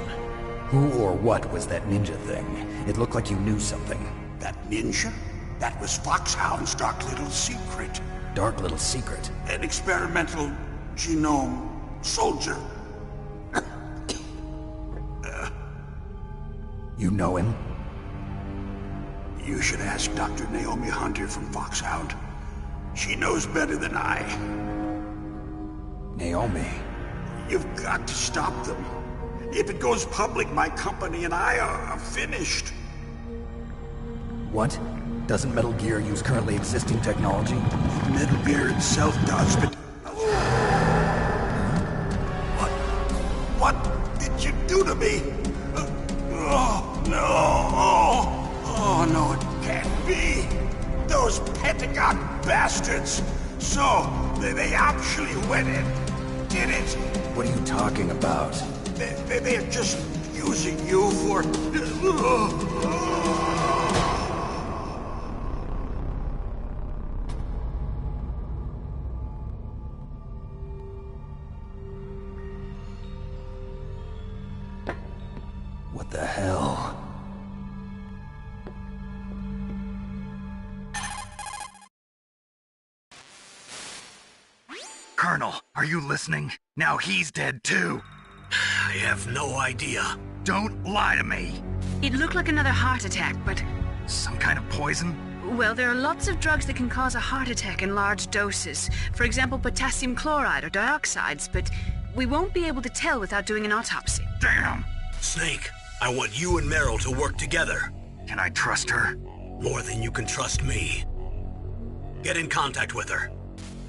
Who or what was that ninja thing? It looked like you knew something. That ninja? That was Foxhound's dark little secret. Dark little secret? An experimental genome soldier. You know him? You should ask Dr. Naomi Hunter from Foxhound. She knows better than I. Naomi? You've got to stop them. If it goes public, my company and I are finished. What? Doesn't Metal Gear use currently existing technology? Metal Gear itself does, but... What did you do to me? Oh, no. Oh, no, it can't be. Those Pentagon bastards. So, they actually went and did it. What are you talking about? They're just using you for... What the hell? Colonel, are you listening? Now he's dead too. I have no idea. Don't lie to me. It looked like another heart attack, but... Some kind of poison? Well, there are lots of drugs that can cause a heart attack in large doses. For example, potassium chloride or dioxides, but we won't be able to tell without doing an autopsy. Damn! Snake, I want you and Meryl to work together. Can I trust her? More than you can trust me. Get in contact with her.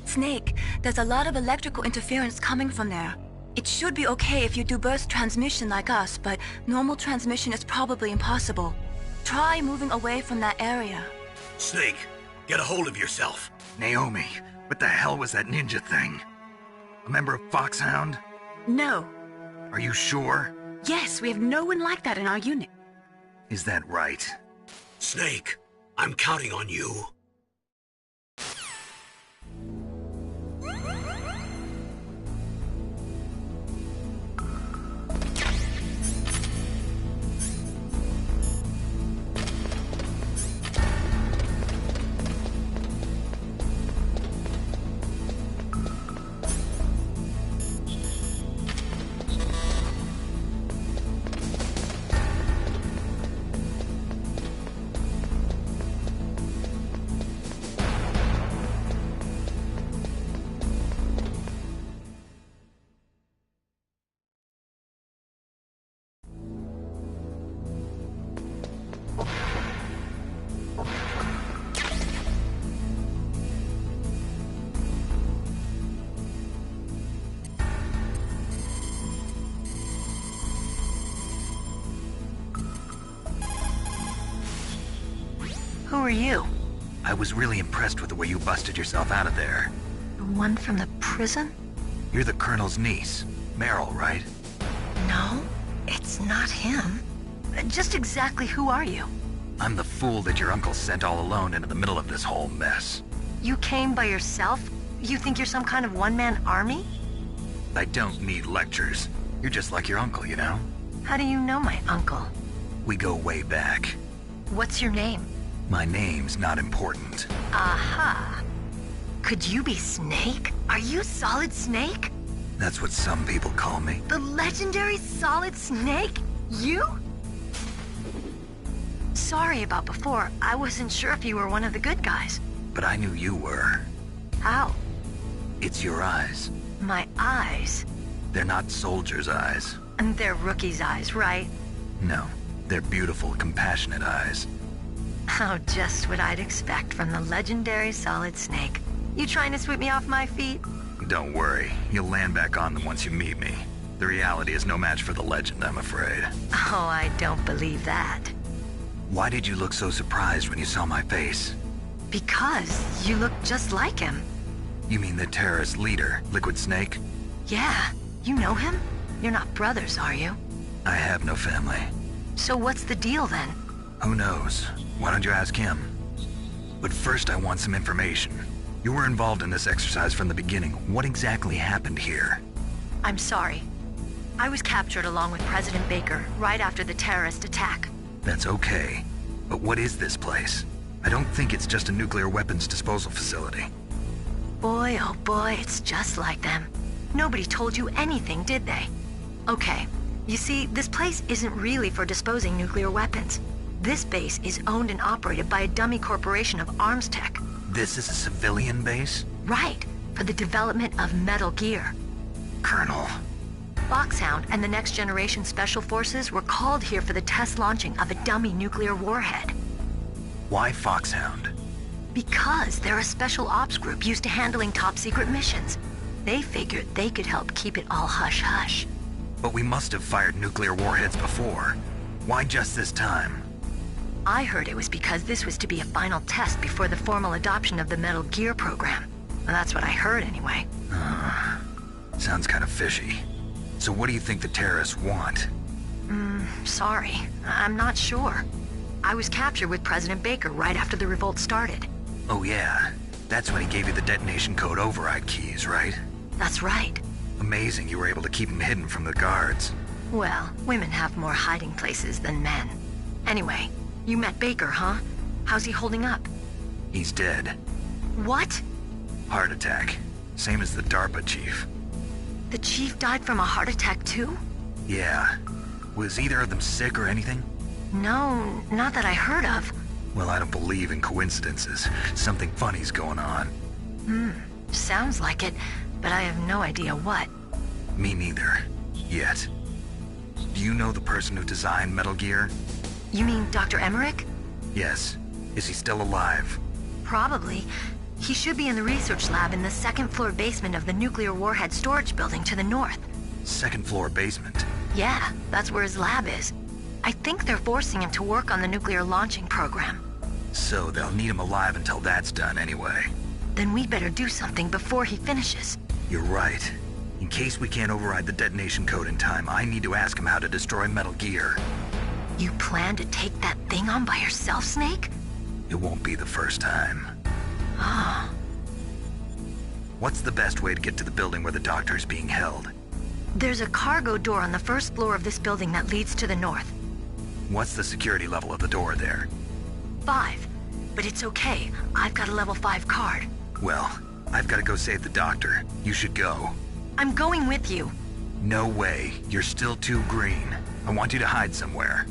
Snake, there's a lot of electrical interference coming from there. It should be okay if you do burst transmission like us, but normal transmission is probably impossible. Try moving away from that area. Snake, get a hold of yourself. Naomi, what the hell was that ninja thing? A member of Foxhound? No. Are you sure? Yes, we have no one like that in our unit. Is that right? Snake, I'm counting on you. Who are you? I was really impressed with the way you busted yourself out of there. The one from the prison? You're the Colonel's niece, Meryl, right? No, it's not him. Just exactly who are you? I'm the fool that your uncle sent all alone into the middle of this whole mess. You came by yourself? You think you're some kind of one-man army? I don't need lectures. You're just like your uncle, you know? How do you know my uncle? We go way back. What's your name? My name's not important. Aha. Could you be Snake? Are you Solid Snake? That's what some people call me. The legendary Solid Snake? You? Sorry about before. I wasn't sure if you were one of the good guys. But I knew you were. How? It's your eyes. My eyes? They're not soldiers' eyes. And they're rookies' eyes, right? No, they're beautiful, compassionate eyes. Oh, just what I'd expect from the legendary Solid Snake. You trying to sweep me off my feet? Don't worry, you'll land back on them once you meet me. The reality is no match for the legend, I'm afraid. Oh, I don't believe that. Why did you look so surprised when you saw my face? Because you look just like him. You mean the terrorist leader, Liquid Snake? Yeah, you know him? You're not brothers, are you? I have no family. So what's the deal then? Who knows? Why don't you ask him? But first I want some information. You were involved in this exercise from the beginning. What exactly happened here? I'm sorry. I was captured along with President Baker right after the terrorist attack. That's okay. But what is this place? I don't think it's just a nuclear weapons disposal facility. Boy, oh boy, it's just like them. Nobody told you anything, did they? Okay, you see, this place isn't really for disposing nuclear weapons. This base is owned and operated by a dummy corporation of arms tech. This is a civilian base? Right, for the development of Metal Gear. Colonel. Foxhound and the Next Generation Special Forces were called here for the test launching of a dummy nuclear warhead. Why Foxhound? Because they're a special ops group used to handling top-secret missions. They figured they could help keep it all hush-hush. But we must have fired nuclear warheads before. Why just this time? I heard it was because this was to be a final test before the formal adoption of the Metal Gear program. Well, that's what I heard anyway. Sounds kind of fishy. So what do you think the terrorists want? Sorry. I'm not sure. I was captured with President Baker right after the revolt started. Oh yeah, that's when he gave you the detonation code override keys, right? That's right. Amazing you were able to keep him hidden from the guards. Well, women have more hiding places than men. Anyway, you met Baker, huh? How's he holding up? He's dead. What? Heart attack. Same as the DARPA chief. The chief died from a heart attack too? Yeah. Was either of them sick or anything? No, not that I heard of. Well, I don't believe in coincidences. Something funny's going on. Sounds like it, but I have no idea what. Me neither. Yet. Do you know the person who designed Metal Gear? You mean Dr. Emmerich? Yes. Is he still alive? Probably. He should be in the research lab in the second-floor basement of the nuclear warhead storage building to the north. Second-floor basement? Yeah, that's where his lab is. I think they're forcing him to work on the nuclear launching program. So they'll need him alive until that's done anyway. Then we'd better do something before he finishes. You're right. In case we can't override the detonation code in time, I need to ask him how to destroy Metal Gear. You plan to take that thing on by yourself, Snake? It won't be the first time. Ah. What's the best way to get to the building where the doctor is being held? There's a cargo door on the first floor of this building that leads to the north. What's the security level of the door there? 5. But it's okay. I've got a level 5 card. Well, I've got to go save the doctor. You should go. I'm going with you. No way. You're still too green. I want you to hide somewhere.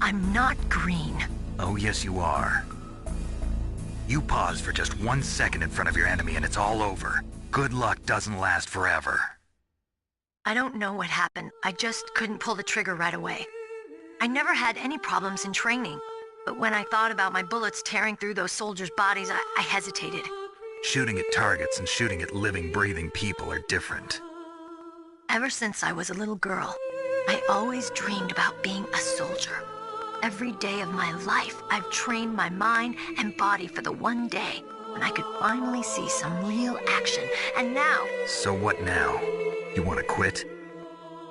I'm not green. Oh, yes you are. You pause for just 1 second in front of your enemy and it's all over. Good luck doesn't last forever. I don't know what happened. I just couldn't pull the trigger right away. I never had any problems in training, but when I thought about my bullets tearing through those soldiers' bodies, I hesitated. Shooting at targets and shooting at living, breathing people are different. Ever since I was a little girl, I always dreamed about being a soldier. Every day of my life, I've trained my mind and body for the one day when I could finally see some real action, and now... So what now? You want to quit?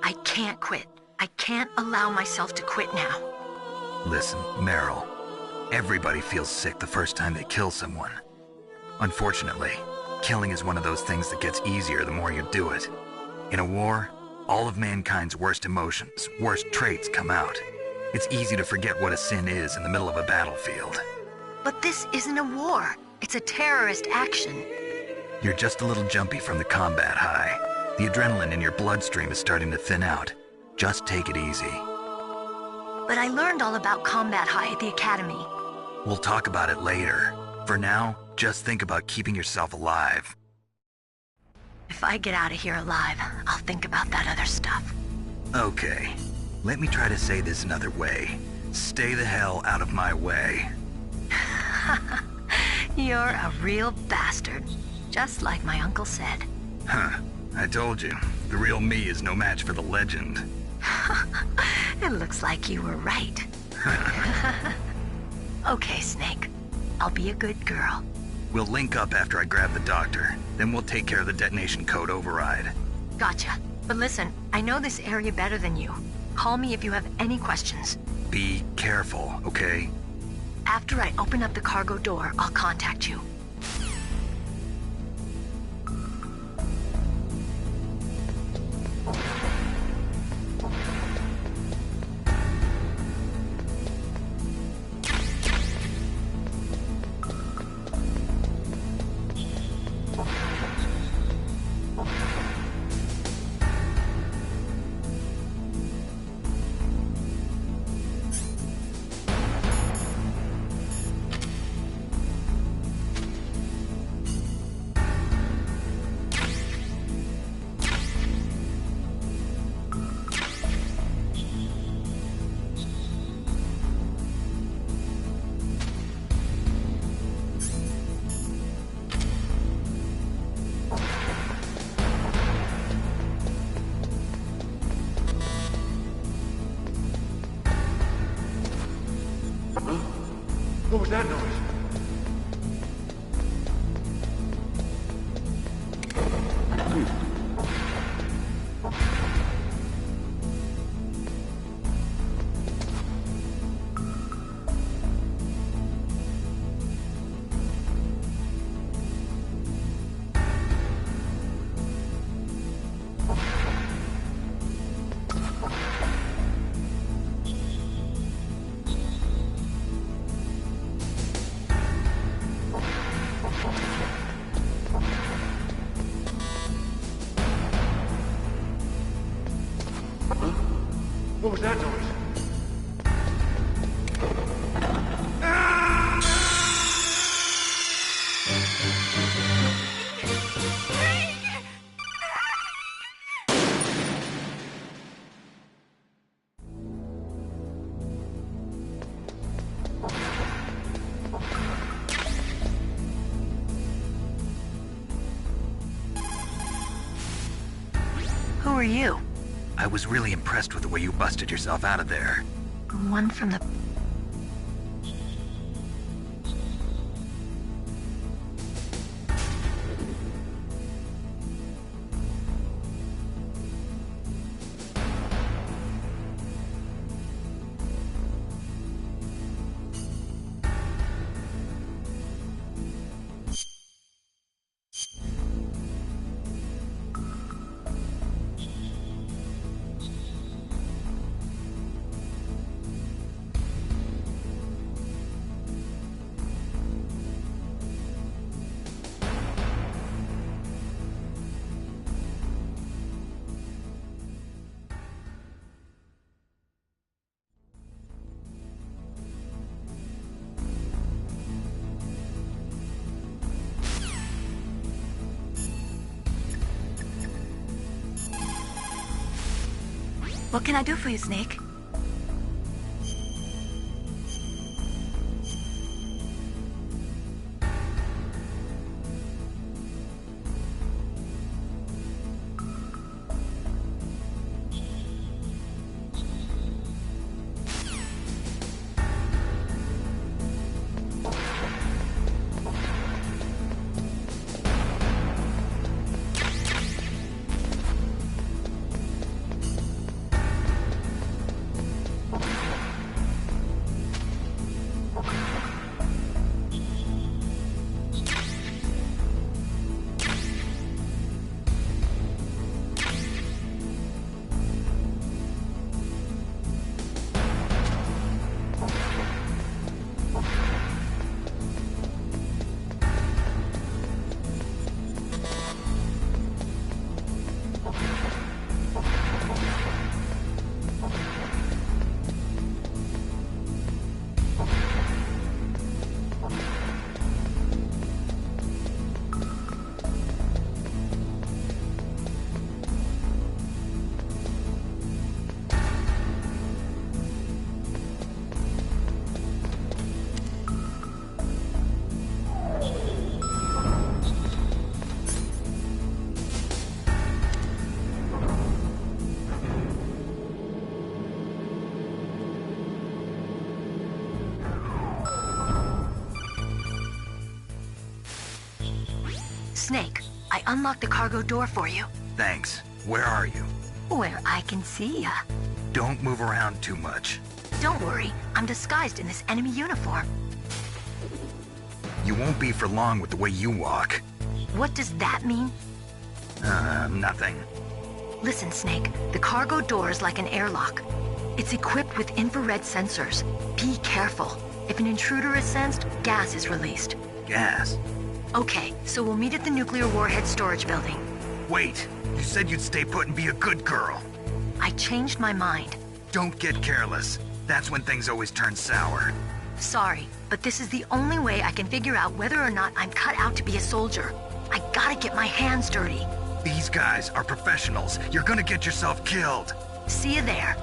I can't quit. I can't allow myself to quit now. Listen, Meryl. Everybody feels sick the first time they kill someone. Unfortunately, killing is one of those things that gets easier the more you do it. In a war, all of mankind's worst emotions, worst traits come out. It's easy to forget what a sin is in the middle of a battlefield. But this isn't a war. It's a terrorist action. You're just a little jumpy from the combat high. The adrenaline in your bloodstream is starting to thin out. Just take it easy. But I learned all about combat high at the academy. We'll talk about it later. For now, just think about keeping yourself alive. If I get out of here alive, I'll think about that other stuff. Okay. Let me try to say this another way. Stay the hell out of my way. You're a real bastard. Just like my uncle said. Huh. I told you. The real me is no match for the legend. It looks like you were right. Okay, Snake. I'll be a good girl. We'll link up after I grab the doctor. Then we'll take care of the detonation code override. Gotcha. But listen, I know this area better than you. Call me if you have any questions. Be careful, okay? After I open up the cargo door, I'll contact you. What was that noise? What was that noise? Who are you? I was really impressed with the way you busted yourself out of there. One from the... What can I do for you, Snake? Snake, I unlocked the cargo door for you. Thanks. Where are you? Where I can see ya. Don't move around too much. Don't worry, I'm disguised in this enemy uniform. You won't be for long with the way you walk. What does that mean? Nothing. Listen, Snake, the cargo door is like an airlock. It's equipped with infrared sensors. Be careful. If an intruder is sensed, gas is released. Gas? Okay, so we'll meet at the nuclear warhead storage building. Wait, you said you'd stay put and be a good girl. I changed my mind. Don't get careless. That's when things always turn sour. Sorry, but this is the only way I can figure out whether or not I'm cut out to be a soldier. I gotta get my hands dirty. These guys are professionals. You're gonna get yourself killed. See you there.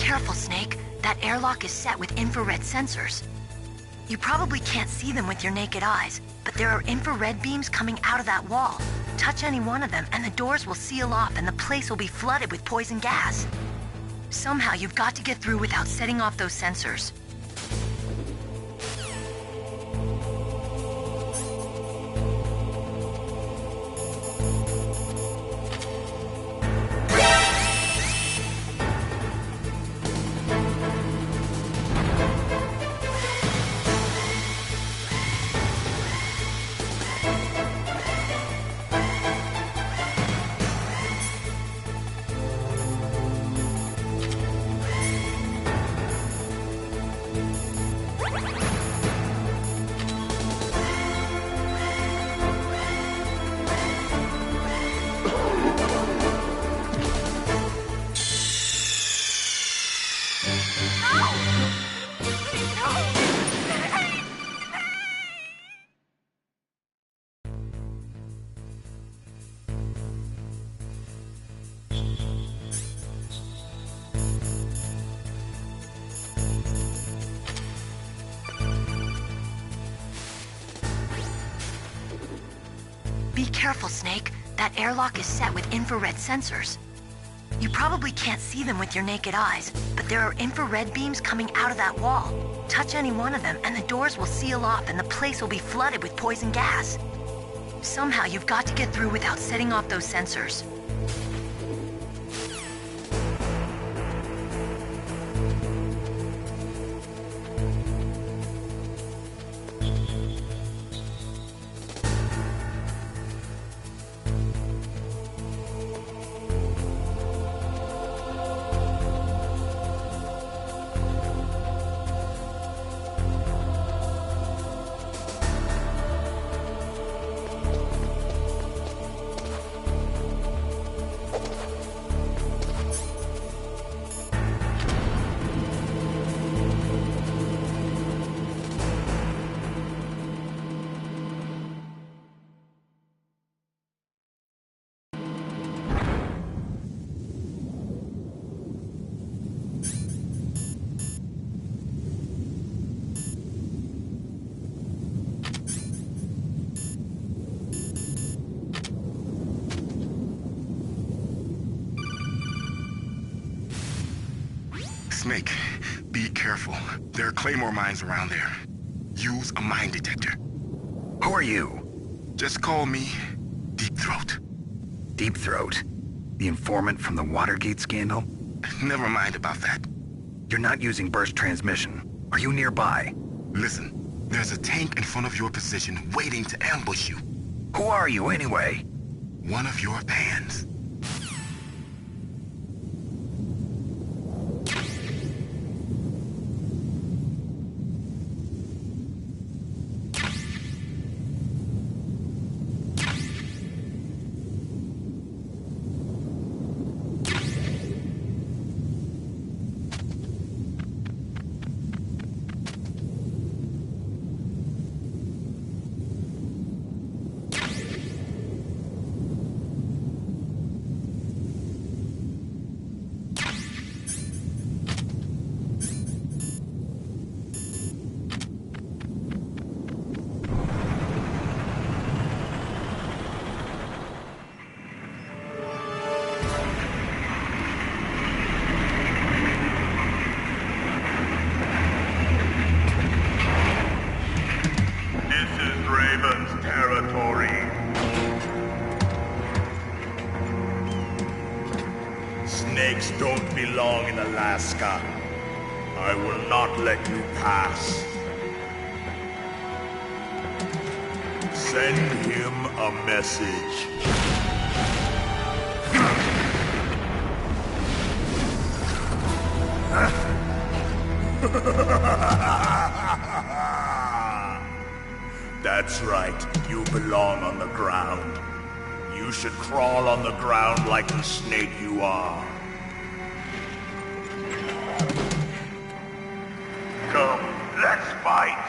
careful, Snake. That airlock is set with infrared sensors. You probably can't see them with your naked eyes, but there are infrared beams coming out of that wall. Touch any one of them and the doors will seal off and the place will be flooded with poison gas. Somehow you've got to get through without setting off those sensors. Be careful, Snake. That airlock is set with infrared sensors. You probably can't see them with your naked eyes, but there are infrared beams coming out of that wall. Touch any one of them and the doors will seal off and the place will be flooded with poison gas. Somehow you've got to get through without setting off those sensors. Snake, be careful. There are Claymore mines around there. Use a mine detector. Who are you? Just call me Deep Throat. Deep Throat? The informant from the Watergate scandal? Never mind about that. You're not using burst transmission. Are you nearby? Listen, there's a tank in front of your position waiting to ambush you. Who are you anyway? One of your fans. Snakes don't belong in Alaska. I will not let you pass. Send him a message. That's right, you belong on the ground. You should crawl on the ground like the snake you are. Come, let's fight!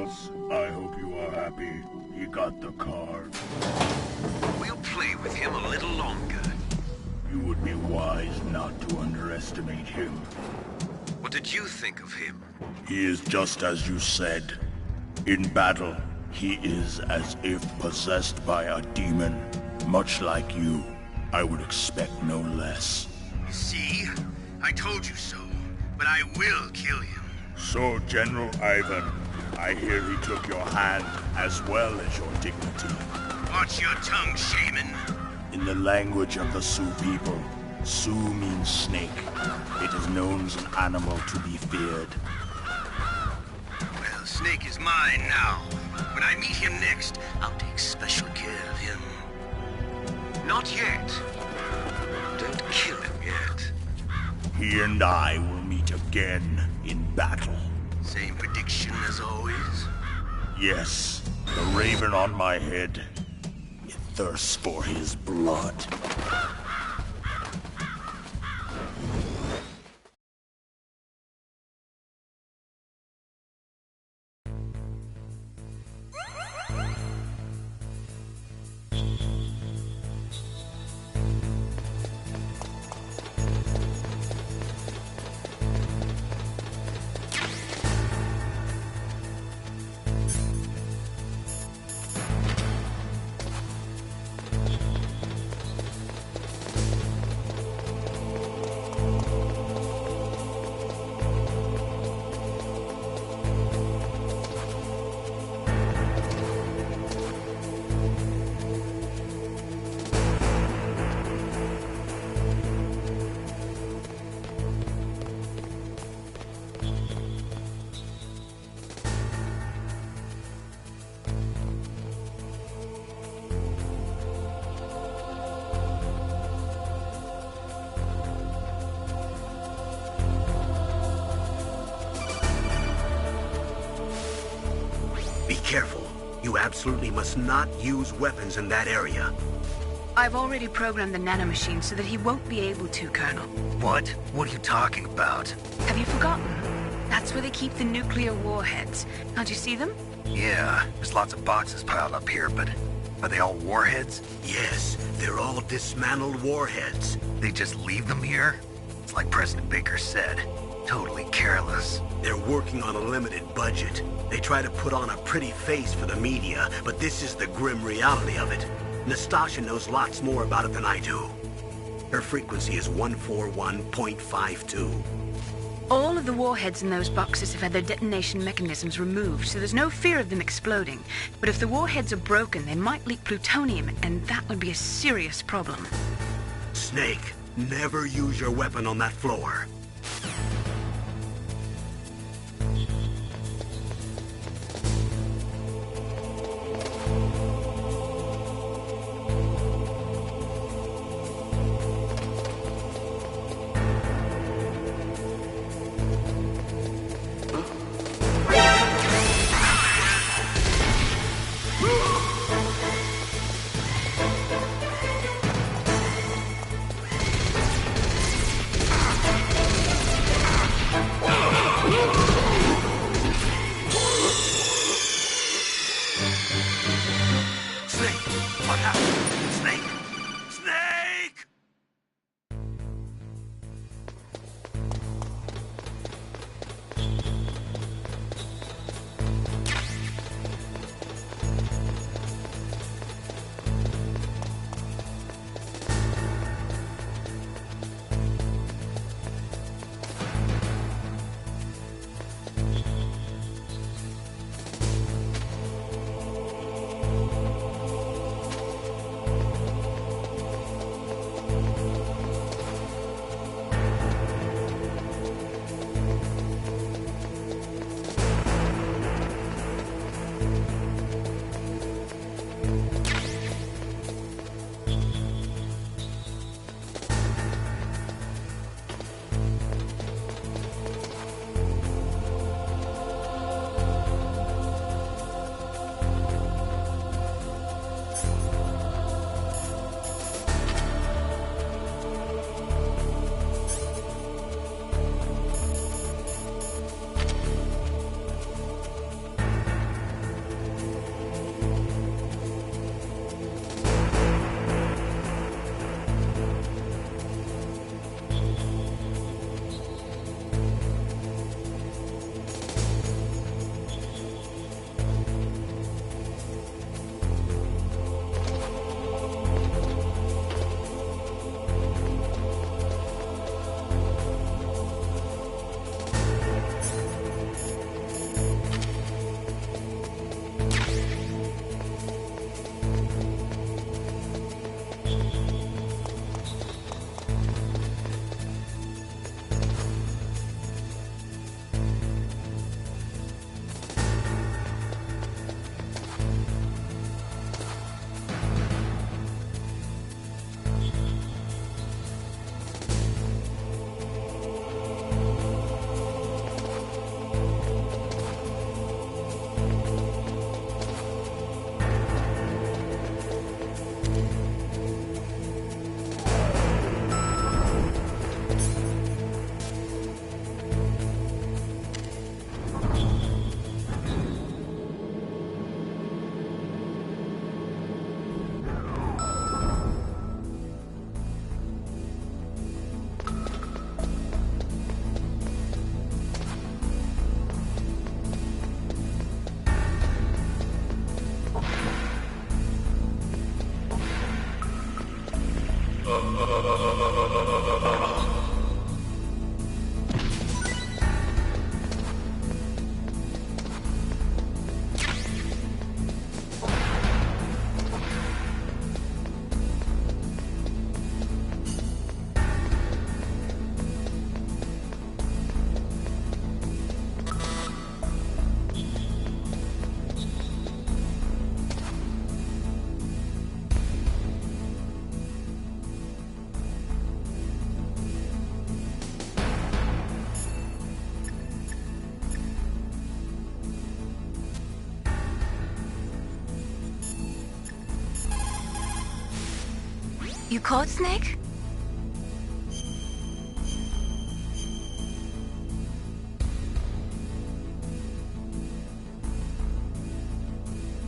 Boss, I hope you are happy. He got the card. We'll play with him a little longer. You would be wise not to underestimate him. What did you think of him? He is just as you said. In battle, he is as if possessed by a demon. Much like you, I would expect no less. See? I told you so. But I will kill him. So, General Ivan, I hear he took your hand as well as your dignity. Watch your tongue, shaman. In the language of the Sioux people, Sioux means snake. It is known as an animal to be feared. Well, Snake is mine now. When I meet him next, I'll take special care of him. Not yet. Don't kill him yet. He and I will meet again in battle. Same prediction as always? Yes, the raven on my head. It thirsts for his blood. Be careful. You absolutely must not use weapons in that area. I've already programmed the nanomachine so that he won't be able to, Colonel. What? What are you talking about? Have you forgotten? That's where they keep the nuclear warheads. Can't you see them? Yeah, there's lots of boxes piled up here, but are they all warheads? Yes, they're all dismantled warheads. They just leave them here? It's like President Baker said. Totally careless. They're working on a limited budget. They try to put on a pretty face for the media, but this is the grim reality of it. Nastasha knows lots more about it than I do. Her frequency is 141.52. All of the warheads in those boxes have had their detonation mechanisms removed, so there's no fear of them exploding. But if the warheads are broken, they might leak plutonium, and that would be a serious problem. Snake, never use your weapon on that floor. You caught Snake?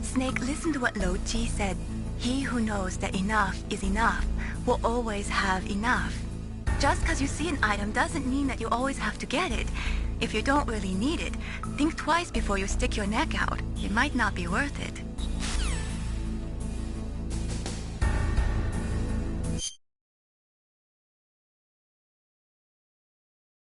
Snake, listen to what Lo Ji said. He who knows that enough is enough will always have enough. Just because you see an item doesn't mean that you always have to get it. If you don't really need it, think twice before you stick your neck out. It might not be worth it.